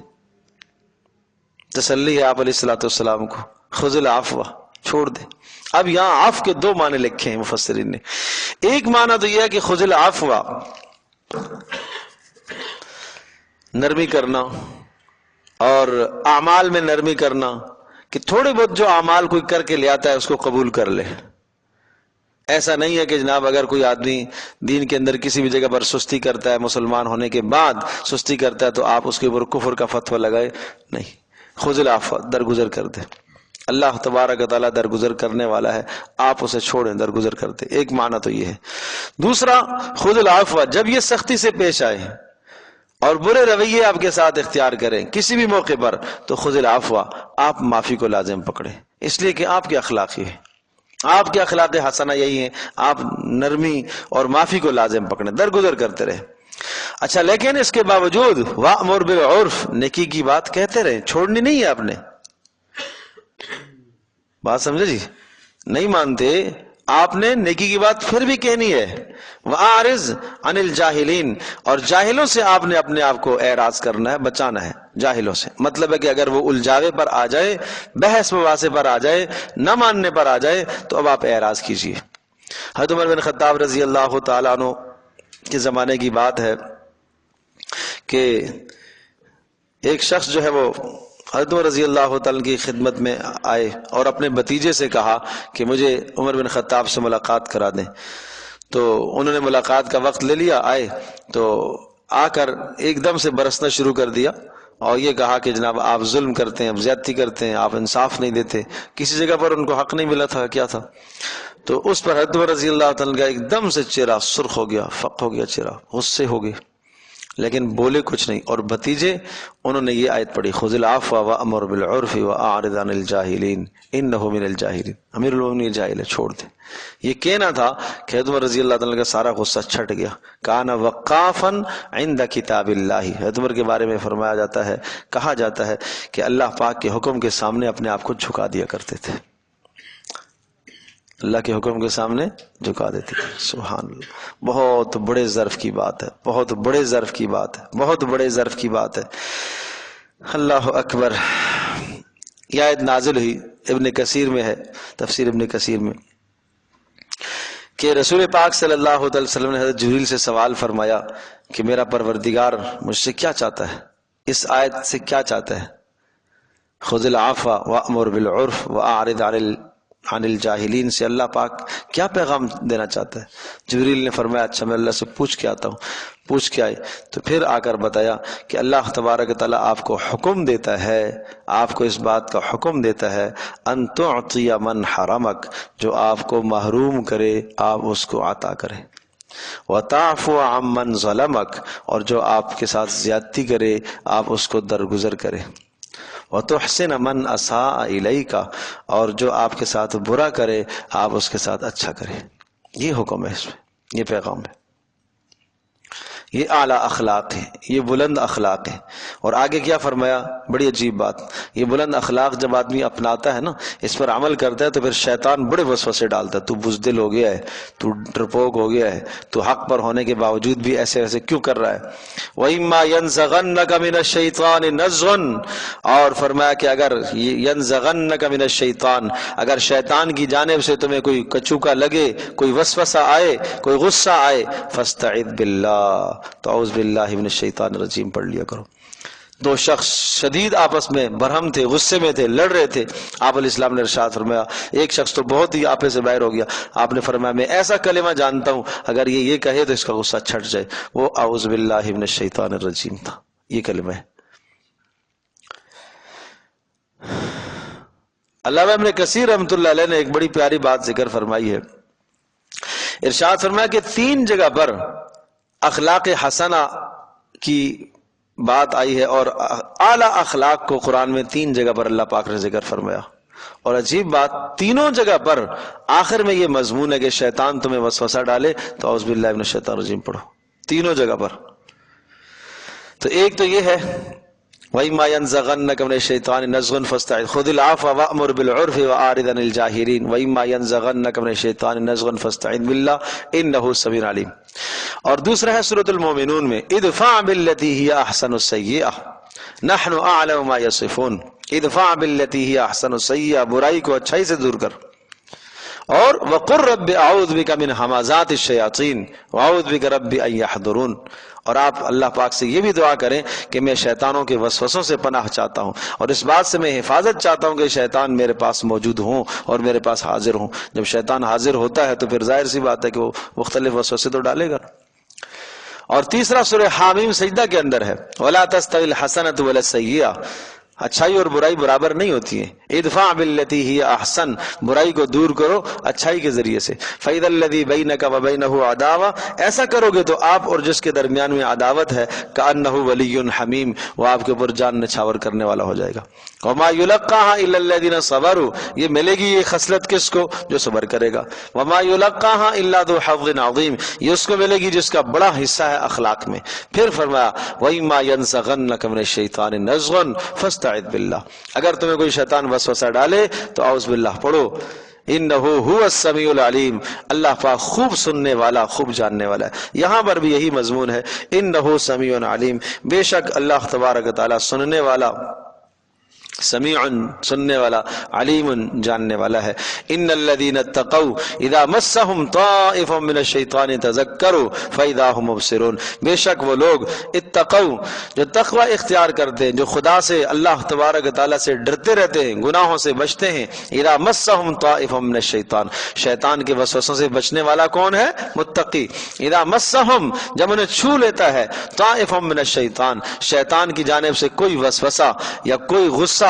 A: تسلی ہے آپ علیہ الصلوۃ والسلام کو، خذ العفو، چھوڑ دے. اب یہاں عفو کے دو معنی لکھے ہیں مفسرین نے. ایک معنی تو یہ ہے کہ خذ العفو، نرمی کرنا، اور اعمال میں نرمی کرنا، کہ تھوڑے بہت جو اعمال کوئی کر کے لے آتا ہے اس کو قبول کر لے. ایسا نہیں ہے کہ جناب اگر کوئی آدمی دین کے اندر کسی بھی جگہ پر سستی کرتا ہے، مسلمان ہونے کے بعد سستی کرتا ہے، تو آپ اس کے اوپر کفر کا فتویٰ لگائے، نہیں. خذ العفو، درگزر کر دے. اللہ تبارک و تعالیٰ درگزر کرنے والا ہے، آپ اسے چھوڑیں، درگزر کرتے. ایک معنی تو یہ ہے. دوسرا، خذ العفو، جب یہ سختی سے پیش آئے اور برے رویے آپ کے ساتھ اختیار کریں کسی بھی موقع پر، تو خذ العفو، آپ معافی کو لازم پکڑیں، اس لیے کہ آپ کے اخلاق یہ ہے، آپ کے اخلاق حسنہ یہی ہیں، آپ نرمی اور معافی کو لازم پکڑیں، درگزر کرتے رہیں. اچھا، لیکن اس کے باوجود وَأْمُرْ بِالْعُرْفِ، نیکی کی بات کہتے رہیں، چھوڑنی نہیں ہے آپ نے. بات سمجھے جی؟ نہیں مانتے آپ نے، نیکی کی بات پھر بھی کہنی ہے. وَأَعْرِضْ عَنِ الْجَاهِلِينَ، اور جاہلوں سے آپ نے اپنے آپ کو اعراض کرنا ہے، بچانا ہے جاہلوں سے. مطلب ہے کہ اگر وہ الجاوے پر آ جائے، بحث مباحثے پر آ جائے، نہ ماننے پر آ جائے، تو اب آپ اعراض کیجئے. حضرت عمر بن خطاب رضی اللہ تعالیٰ عنہ کے زمانے کی بات ہے کہ ایک شخص جو ہے وہ حضرت عمر رضی اللہ تعالیٰ کی خدمت میں آئے اور اپنے بھتیجے سے کہا کہ مجھے عمر بن خطاب سے ملاقات کرا دیں. تو انہوں نے ملاقات کا وقت لے لیا، آئے تو آ کر ایک دم سے برسنا شروع کر دیا اور یہ کہا کہ جناب آپ ظلم کرتے ہیں، آپ زیادتی کرتے ہیں، آپ انصاف نہیں دیتے. کسی جگہ پر ان کو حق نہیں ملا تھا، کیا تھا؟ تو اس پر حضرت عمر رضی اللہ تعالیٰ کا ایک دم سے چہرہ سرخ ہو گیا، فق ہو گیا چہرہ، غصے ہو گئے، لیکن بولے کچھ نہیں. اور بھتیجے انہوں نے یہ آیت پڑھی، خذ العفو وأمر بالعرف وأعرض عن الجاہلین انہ من الجاہلین. امیر المومنین جاہل ہے، چھوڑ دے. یہ کہنا تھا کہ حضرت عمر رضی اللہ تعالیٰ کا سارا غصہ چھٹ گیا. کان وقافا عند کتاب اللہ، حضرت عمر کے بارے میں فرمایا جاتا ہے، کہا جاتا ہے کہ اللہ پاک کے حکم کے سامنے اپنے آپ کو جھکا دیا کرتے تھے، اللہ کے حکم کے سامنے جھکا دیتے تھے. سبحان اللہ، بہت بڑے ظرف کی بات ہے، بہت بڑے ظرف کی بات ہے، بہت بڑے ظرف کی بات ہے. اللہ اکبر. یہ آیت نازل ہوئی، ابن کثیر میں ہے، تفسیر ابن کثیر میں، کہ رسول پاک صلی اللہ علیہ وسلم نے حضرت جبریل سے سوال فرمایا کہ میرا پروردگار مجھ سے کیا چاہتا ہے، اس آیت سے کیا چاہتا ہے؟ خذ العفو وأمر بالعرف وأعرض عن الجاہلین سے اللہ پاک کیا پیغام دینا چاہتا ہے؟ جبریل نے فرمایا اچھا میں اللہ سے پوچھ کے آتا ہوں. پوچھ کے آئے تو پھر آ کر بتایا کہ اللہ تبارک تعالیٰ آپ کو حکم دیتا ہے، آپ کو اس بات کا حکم دیتا ہے، ان تعطی من حرمک، جو آپ کو محروم کرے آپ اس کو عطا کرے، وتعفو عن من ظلمک، اور جو آپ کے ساتھ زیادتی کرے آپ اس کو درگزر کرے، وتحسن من اساء الیک، اور جو آپ کے ساتھ برا کرے آپ اس کے ساتھ اچھا کرے. یہ حکم ہے، اس میں یہ پیغام ہے. یہ اعلیٰ اخلاق ہے، یہ بلند اخلاق ہے۔ اور آگے کیا فرمایا، بڑی عجیب بات، یہ بلند اخلاق جب آدمی اپناتا ہے نا، اس پر عمل کرتا ہے، تو پھر شیطان بڑے وسوسے ڈالتا ہے، تو بزدل ہو گیا ہے، تو ڈرپوک ہو گیا ہے، تو حق پر ہونے کے باوجود بھی ایسے ایسے کیوں کر رہا ہے۔ وَإِمَّا يَنزَغَنَّكَ مِنَ الشَّيْطَانِ نَزْغٌ، اور فرمایا کہ اگر يَنزَغَنَّكَ مِنَ الشَّيْطَانِ، اگر شیطان کی جانب سے تمہیں کوئی کچوکا لگے، کوئی وسوسہ آئے، کوئی غصہ آئے، فَاسْتَعِذْ بِاللَّهِ، تو اعوذ باللہ من الشیطان الرجیم پڑھ لیا کرو۔ دو شخص شدید آپس میں برہم تھے، غصے میں تھے، لڑ رہے تھے، آپ علیہ السلام نے ارشاد فرمایا، ایک شخص تو بہت ہی آپے سے باہر ہو گیا، آپ نے فرمایا میں ایسا کلمہ جانتا ہوں اگر یہ کہے تو اس کا غصہ چھٹ جائے، وہ اعوذ باللہ من الشیطان الرجیم تھا، یہ کلمہ ہے۔ علامہ ابن کثیر رحمۃ اللہ علیہ نے ایک بڑی پیاری بات ذکر فرمائی ہے، ارشاد فرمایا کہ 3 جگہ پر اخلاق حسنہ کی بات آئی ہے، اور اعلیٰ اخلاق کو قرآن میں 3 جگہ پر اللہ پاک نے ذکر فرمایا، اور عجیب بات، تینوں جگہ پر آخر میں یہ مضمون ہے کہ شیطان تمہیں وسوسہ ڈالے تو اعوذ باللہ من الشیطان الرجیم پڑھو، تینوں جگہ پر۔ تو ایک تو یہ ہے وَإِمَّا يَنزَغَنَّكَ مِنَ الشَّيْطَانِ نَزْغٌ فَاسْتَعِذْ خُذِ الْعَفْوَ وَأْمُرْ بِالْعُرْفِ وَأَعْرِضْ عَنِ الْجَاهِلِينَ وَإِمَّا يَنزَغَنَّكَ مِنَ الشَّيْطَانِ نَزْغٌ فَاسْتَعِذْ بِاللَّهِ إِنَّهُ سَمِيعٌ عَلِيمٌ۔ اور دوسرا ہے سورۃ المومنون میں، ادفع باللتی ہی احسن السیئہ نحن اعلم ما یصفون، ادفع باللتی ہی احسن السیئہ، برائی کو اچھائی سے دور کر، اور وقر رب اعوذ بک من ہمازات الشیاطین واعوذ بک رب ان یحضرون، اور آپ اللہ پاک سے یہ بھی دعا کریں کہ میں شیطانوں کے وسوسوں سے پناہ چاہتا ہوں، اور اس بات سے میں حفاظت چاہتا ہوں کہ شیطان میرے پاس موجود ہوں اور میرے پاس حاضر ہوں۔ جب شیطان حاضر ہوتا ہے تو پھر ظاہر سی بات ہے کہ وہ مختلف وسوسے تو ڈالے گا۔ اور تیسرا سورہ حامیم سجدہ کے اندر ہے، وَلَا تَسْتَوِي الْحَسَنَةُ وَلَا السَّيِّئَةُ، اچھائی اور برائی برابر نہیں ہوتی ہیں، ادفع باللتی ہی احسن، برائی کو دور کرو اچھائی کے ذریعے سے، فَإِذَا الَّذِي بَيْنَكَ وَبَيْنَهُ عَدَاوَةٌ، ایسا کرو گے تو آپ اور جس کے درمیان میں عداوت ہے، كَأَنَّهُ وَلِيٌّ حَمِيمٌ، وہ آپ کے اوپر جان نچھاور کرنے والا ہو جائے گا۔ وَمَا يُلَقَّاهَا إِلَّا الَّذِينَ صَبَرُوا، یہ ملے گی یہ خصلت کس کو؟ جو صبر کرے گا۔ وَمَا يُلَقَّاهَا إِلَّا ذُو حَظٍّ عَظِيمٍ، یہ اس کو ملے گی جس کا بڑا حصہ ہے اخلاق میں۔ پھر فرمایا وَإِمَّا يَنزَغَنَّكَ مِنَ الشَّيْطَانِ نَزْغٌ فَاسْتَعِذْ بِاللَّهِ، اگر تمہیں کوئی شیطان وسوسہ ڈالے تو اعوذ باللہ پڑھو، انہو هو السمیع العلیم، اللہ پاک خوب سننے والا، خوب جاننے والا ہے۔ یہاں پر بھی یہی مضمون ہے، انہو سمیع علیم، بے شک اللہ تبارک و تعالی سننے والا، سمیع سننے والا، علیم جاننے والا ہے۔ ان الذین اتقوا اذا مسهم طائف من الشیطان تذکروا فاذا هم مبصرون، بے شک وہ لوگ اتقوا جو تقوی اختیار کرتے ہیں، جو خدا سے، اللہ تبارک و تعالی سے ڈرتے رہتے ہیں، گناہوں سے بچتے ہیں، اذا مسهم طائف من الشیطان، شیطان کے وسوسوں سے بچنے والا کون ہے؟ متقی۔ اذا مسهم، جب انہیں چھو لیتا ہے، طائف من الشیطان، شیطان کی جانب سے کوئی وسوسہ یا کوئی غصہ،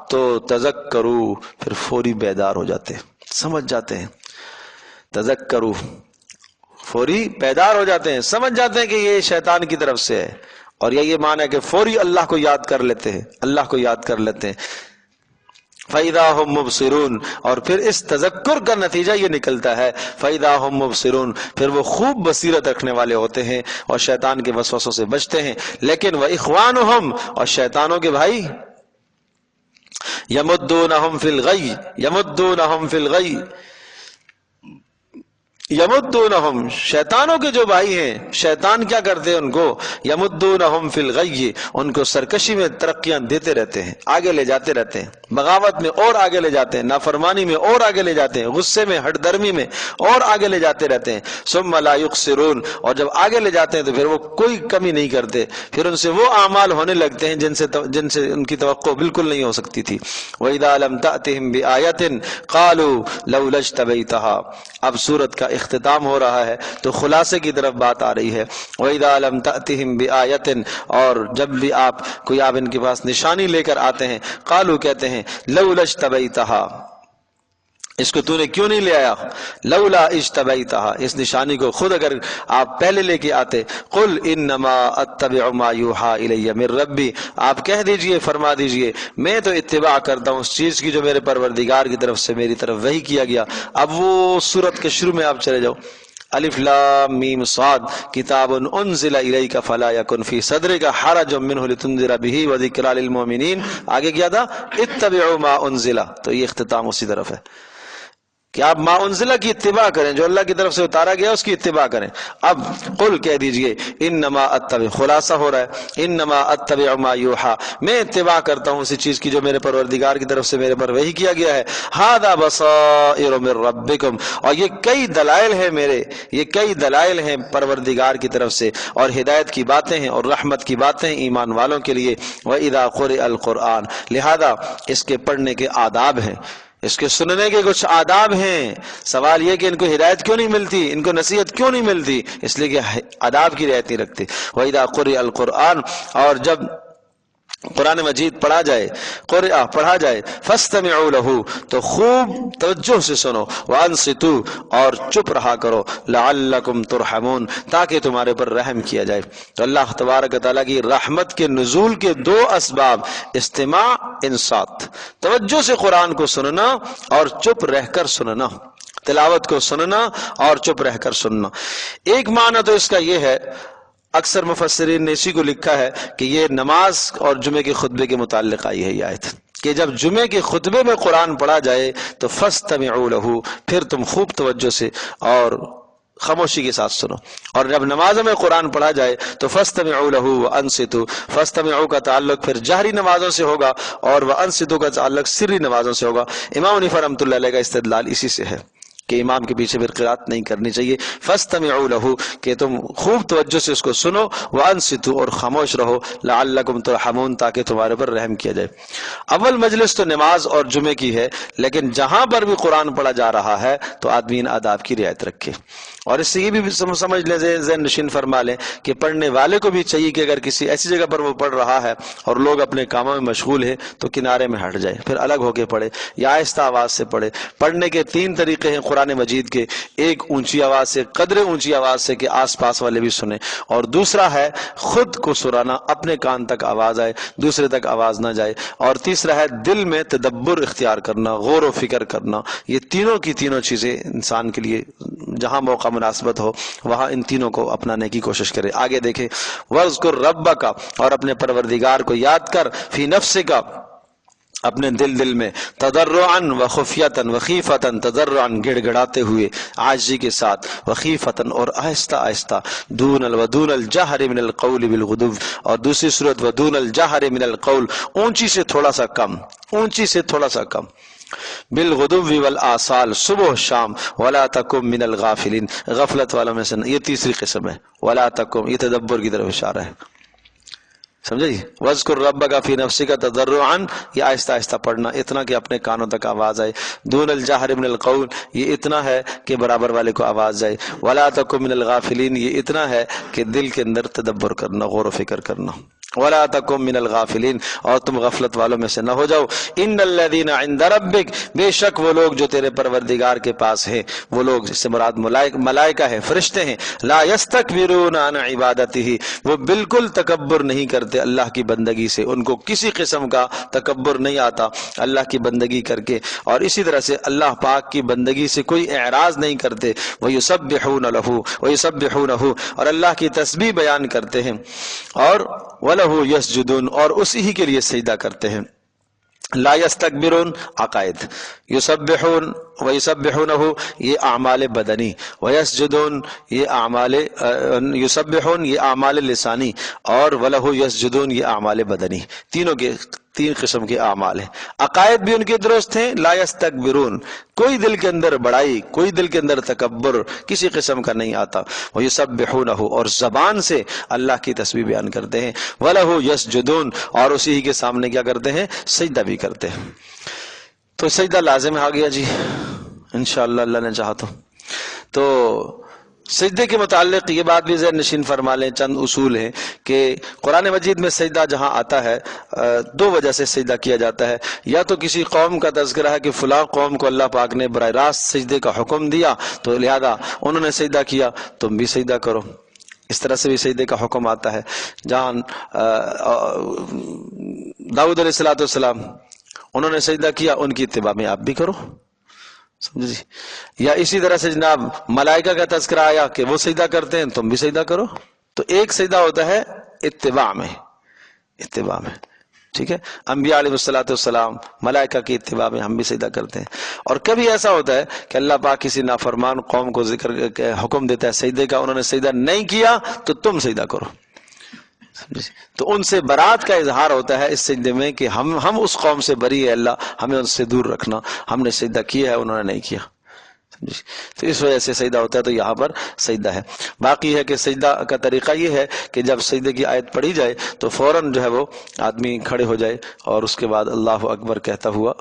A: تو تذکروا، پھر فوری بیدار ہو جاتے ہیں، سمجھ جاتے ہیں، تذکروا فوری بیدار ہو جاتے ہیں، سمجھ جاتے ہیں کہ یہ شیطان کی طرف سے ہے، اور یہ معنی ہے کہ فوری اللہ کو یاد کر لیتے ہیں، اللہ کو یاد کر لیتے ہیں۔ فَإِذَا هُمْ مُبْصِرُونَ، اور پھر اس تذکر کا نتیجہ یہ نکلتا ہے فَإِذَا هُمْ مُبْصِرُونَ، پھر وہ خوب بصیرت رکھنے والے ہوتے ہیں اور شیطان کے وسوسوں سے بچتے ہیں۔ لیکن وَإِخْوَانُهُمْ، اور شیطانوں کے بھائی، یمدونہم فی الغی، یمدونہم فی الغی، یمدونہم، شیطانوں کے جو بھائی ہیں، شیطان کیا کرتے ہیں ان کو؟ یمدونہم فی الغی، ان کو سرکشی میں ترقیاں دیتے رہتے ہیں، آگے لے جاتے رہتے ہیں، بغاوت میں اور آگے لے جاتے ہیں، نافرمانی میں اور آگے لے جاتے ہیں، غصے میں، ہٹ درمی میں اور آگے لے جاتے رہتے ہیں۔ ثم لا یقصرون، اور جب آگے لے جاتے ہیں تو پھر وہ کوئی کمی نہیں کرتے، پھر ان سے وہ اعمال ہونے لگتے ہیں جن سے ان کی توقع بالکل نہیں ہو سکتی تھی۔ وَإِذَا لَمْ تَأْتِهِمْ بِآیَةٍ قَالُوا لَوْلَا اجْتَبَیْتَهَا، اب سورت کا اختتام ہو رہا ہے تو خلاصے کی طرف بات آ رہی ہے۔ وَإِذَا لَمْ تَأْتِهِمْ بِآیَةٍ، اور جب بھی آپ ان کے پاس نشانی لے کر آتے ہیں، قالوا کہتے ہیں لولا اجتبیتہا، اس کو تو نے کیوں نہیں لے آیا؟ لولا اجتبیتہا، اس نشانی کو خود اگر آپ پہلے لے کے آتے۔ قل انما اتبع ما یوحى الی من ربی، آپ کہہ دیجئے، فرما دیجئے، میں تو اتباع کرتا ہوں اس چیز کی جو میرے پروردگار کی طرف سے میری طرف وحی کیا گیا۔ اب وہ سورت کے شروع میں آپ چلے جاؤ، الف لام میم صاد کتاب انزل الیک فلا یکن فی صدرک حرج منہ لتنذر بہ وذکری للمؤمنین. آگے کیا تھا؟ اتبعوا ما انزل. تو یہ اختتام اسی طرف ہے کہ آپ ما انزلہ کی اتباع کریں، جو اللہ کی طرف سے اتارا گیا اس کی اتباع کریں. اب قل کہہ دیجئے انما اتبع، خلاصہ ہو رہا ہے انما اتبع ما یوحى، میں اتباع کرتا ہوں اسی چیز کی جو میرے پروردگار کی طرف سے میرے پر وحی کیا گیا ہے. ھذا بصائر من ربکم، اور یہ کئی دلائل ہیں میرے، یہ کئی دلائل ہیں پروردگار کی طرف سے، اور ہدایت کی باتیں ہیں اور رحمت کی باتیں ایمان والوں کے لیے. واذا قرئ القرآن، لہذا اس کے پڑھنے کے آداب ہیں، اس کے سننے کے کچھ آداب ہیں. سوال یہ کہ ان کو ہدایت کیوں نہیں ملتی، ان کو نصیحت کیوں نہیں ملتی؟ اس لیے کہ آداب کی رعایت نہیں رکھتے. وَإِذَا قُرِئَ الْقُرْآنُ، اور جب قرآن مجید پڑھا جائے، قرآن پڑھا جائے، فَاسْتَمِعُوا لَهُ، تو خوب توجہ سے سنو، وَأَنصِتُوا، اور چپ رہا کرو، لَعَلَّكُمْ تُرْحَمُونَ، تاکہ تمہارے پر رحم کیا جائے. تو اللہ تبارک و تعالیٰ کی رحمت کے نزول کے دو اسباب، استماع، انصات، توجہ سے قرآن کو سننا اور چپ رہ کر سننا، تلاوت کو سننا اور چپ رہ کر سننا. ایک معنی تو اس کا یہ ہے، اکثر مفسرین نے اسی کو لکھا ہے کہ یہ نماز اور جمعے کے خطبے کے متعلق آئی ہے یہ آیت، کہ جب جمعے کے خطبے میں قرآن پڑھا جائے تو فَاسْتَمِعُوا لَهُ، پھر تم خوب توجہ سے اور خاموشی کے ساتھ سنو. اور جب نمازوں میں قرآن پڑھا جائے تو فَاسْتَمِعُوا لَهُ وَأَنصِتُوا، فَاسْتَمِعُوا کا تعلق پھر جہری نمازوں سے ہوگا اور وَأَنصِتُوا کا تعلق سری نمازوں سے ہوگا. امام حنیفہ رحمۃ اللہ علیہ کا استدلال اسی سے ہے کہ امام کے پیچھے پھر قرات نہیں کرنی چاہیے. فَاسْتَمِعُوا لَهُ، کہ تم خوب توجہ سے اس کو سنو، وَأَنصِتُوا، اور خاموش رہو، لَعَلَّكُمْ تُرْحَمُونَ، تاکہ تمہارے پر رحم کیا جائے. اول مجلس تو نماز اور جمعے کی ہے، لیکن جہاں پر بھی قرآن پڑھا جا رہا ہے تو آدمی ان آداب کی رعایت رکھے. اور اس سے یہ بھی سمجھ لیں، ذہن نشین فرما لیں کہ پڑھنے والے کو بھی چاہیے کہ اگر کسی ایسی جگہ پر وہ پڑھ رہا ہے اور لوگ اپنے کاموں میں مشغول ہیں تو کنارے میں ہٹ جائے، پھر الگ ہو کے پڑھے یا آہستہ آواز سے پڑھے. پڑھنے کے تین طریقے ہیں قرآن مجید کے، ایک اونچی آواز سے، قدر اونچی آواز سے کہ آس پاس والے بھی سنیں، اور دوسرا ہے خود کو سرانا، اپنے کان تک آواز آئے دوسرے تک آواز نہ جائے، اور تیسرا ہے دل میں تدبر اختیار کرنا، غور و فکر کرنا. یہ تینوں کی تینوں چیزیں انسان کے لیے جہاں موقع مناسبت ہو وہاں ان تینوں کو اپنانے کی کوشش کرے. آگے دیکھیں وَاذْكُرْ رَبَّكَ، اور اپنے پروردگار کو یاد کر، فی نفسک، اپنے دل میں، تضرعاً وخفیتاً وخیفتاً، تضرعاً گڑ گڑاتے ہوئے، عاجزی کے ساتھ، وخیفتاً اور آہستہ آہستہ، ودون الجہر من القول بالغدو، اور دوسری صورت ودون الجہر من القول، اونچی سے تھوڑا سا کم، اونچی سے تھوڑا سا کم، بالغدو والآصال، صبح شام، ولا تکم من الغافلین، غفلت والوں میں سے. یہ تیسری قسم ہے، ولا تکم، یہ تدبر کی طرف اشارہ ہے، سمجھے جی. وَاذْكُرْ رَبَّكَ فِي نَفْسِكَ تَضَرُّعًا، یہ آہستہ آہستہ پڑھنا، اتنا کہ اپنے کانوں تک آواز آئے. دون الجہر من القول، یہ اتنا ہے کہ برابر والے کو آواز جائے. وَلَا تَكُن مِّنَ الْغَافِلِينَ، یہ اتنا ہے کہ دل کے اندر تدبر کرنا، غور و فکر کرنا. وَلَا تَكُن مِّنَ الْغَافِلِينَ، اور تم غفلت والوں میں سے نہ ہو جاؤ. إِنَّ الَّذِينَ عِندَ رَبِّكَ، بے شک وہ لوگ جو تیرے پروردگار کے پاس ہیں، وہ لوگ، اس سے مراد ملائکہ ہیں، فرشتے ہیں. لا يستكبرون عن عبادته، وہ بالکل تکبر نہیں کرتے اللہ کی بندگی سے، ان کو کسی قسم کا تکبر نہیں آتا اللہ کی بندگی کر کے، اور اسی طرح سے اللہ پاک کی بندگی سے کوئی اعراض نہیں کرتے. وَيُسَبِّحُونَ لَهُ وَيُسَبِّحُونَهُ، اور اللہ کی تسبیح بیان کرتے ہیں، اور وَلَهُ يَسْجُدُونَ، اور اسی کے لیے سجدہ کرتے ہیں. لا يستكبرون عقائد، یسبحون ویسبحونہ یہ اعمال بدنی، ویسجدون یہ اعمال یسبحون یہ اعمال لسانی، اور وَلَهُ يسجدون یہ اعمال بدنی. تینوں کے تین قسم کے اعمال ہیں. عقائد بھی ان کے درست ہیں، لا يستكبرون، کوئی دل کے اندر بڑائی، کوئی دل کے اندر تکبر کسی قسم کا نہیں آتا. وَيُسَبِّحُونَهُ، اور زبان سے اللہ کی تسبیح بیان کرتے ہیں. وَلَهُ يَسْجُدُونَ، اور اسی ہی کے سامنے کیا کرتے ہیں؟ سجدہ بھی کرتے ہیں. تو سجدہ لازم آ گیا جی انشاءاللہ اللہ نے چاہا تو سجدے کے متعلق یہ بات بھی ذہن نشین فرما لیں. چند اصول ہیں کہ قرآن مجید میں سجدہ جہاں آتا ہے دو وجہ سے سجدہ کیا جاتا ہے. یا تو کسی قوم کا تذکرہ ہے کہ فلاں قوم کو اللہ پاک نے براہ راست سجدے کا حکم دیا تو لہذا انہوں نے سجدہ کیا، تم بھی سجدہ کرو. اس طرح سے بھی سجدے کا حکم آتا ہے. جہاں داؤد علیہ السلام انہوں نے سجدہ کیا، ان کی اتباع میں آپ بھی کرو. سمجھے جی. یا اسی طرح سے جناب ملائکہ کا تذکرہ آیا کہ وہ سجدہ کرتے ہیں تم بھی سجدہ کرو. تو ایک سجدہ ہوتا ہے اتباع میں، اتباع میں، ٹھیک ہے. انبیاء علیہ الصلوۃ والسلام ملائکہ کی اتباع میں ہم بھی سجدہ کرتے ہیں. اور کبھی ایسا ہوتا ہے کہ اللہ پاک کسی نافرمان قوم کو ذکر حکم دیتا ہے سجدے کا، انہوں نے سجدہ نہیں کیا تو تم سجدہ کرو. تو ان سے برات کا اظہار ہوتا ہے اس سجدے میں کہ ہم اس قوم سے بری ہے اللہ، ہمیں ان سے دور رکھنا، ہم نے سجدہ کیا ہے انہوں نے نہیں کیا. تو اس وجہ سے سجدہ ہوتا ہے. تو یہاں پر سجدہ ہے. باقی ہے کہ سجدہ کا طریقہ یہ ہے کہ جب سجدے کی آیت پڑھی جائے تو فوراً جو ہے وہ آدمی کھڑے ہو جائے اور اس کے بعد اللہ اکبر کہتا ہوا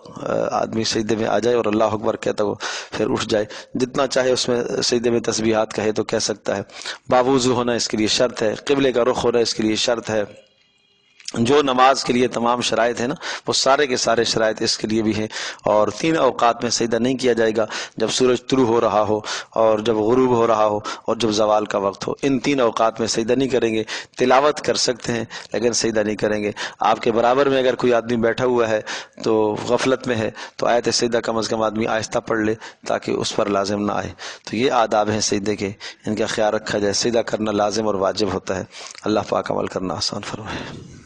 A: آدمی سجدے میں آ جائے اور اللہ اکبر کہتا ہوا پھر اٹھ جائے. جتنا چاہے اس میں سجدے میں تسبیحات کہے تو کہہ سکتا ہے. باوضو ہونا اس کے لیے شرط ہے، قبلے کا رخ ہونا اس کے لیے شرط ہے. جو نماز کے لیے تمام شرائط ہیں نا وہ سارے کے سارے شرائط اس کے لیے بھی ہیں. اور 3 اوقات میں سجدہ نہیں کیا جائے گا، جب سورج طلوع ہو رہا ہو اور جب غروب ہو رہا ہو اور جب زوال کا وقت ہو. ان 3 اوقات میں سجدہ نہیں کریں گے. تلاوت کر سکتے ہیں لیکن سجدہ نہیں کریں گے. آپ کے برابر میں اگر کوئی آدمی بیٹھا ہوا ہے تو غفلت میں ہے تو آیت سجدہ کم از کم آدمی آہستہ پڑھ لے تاکہ اس پر لازم نہ آئے. تو یہ آداب ہیں سجدے کے، ان کا خیال رکھا جائے. سجدہ کرنا لازم اور واجب ہوتا ہے. اللہ پاک عمل کرنا آسان فرمائے.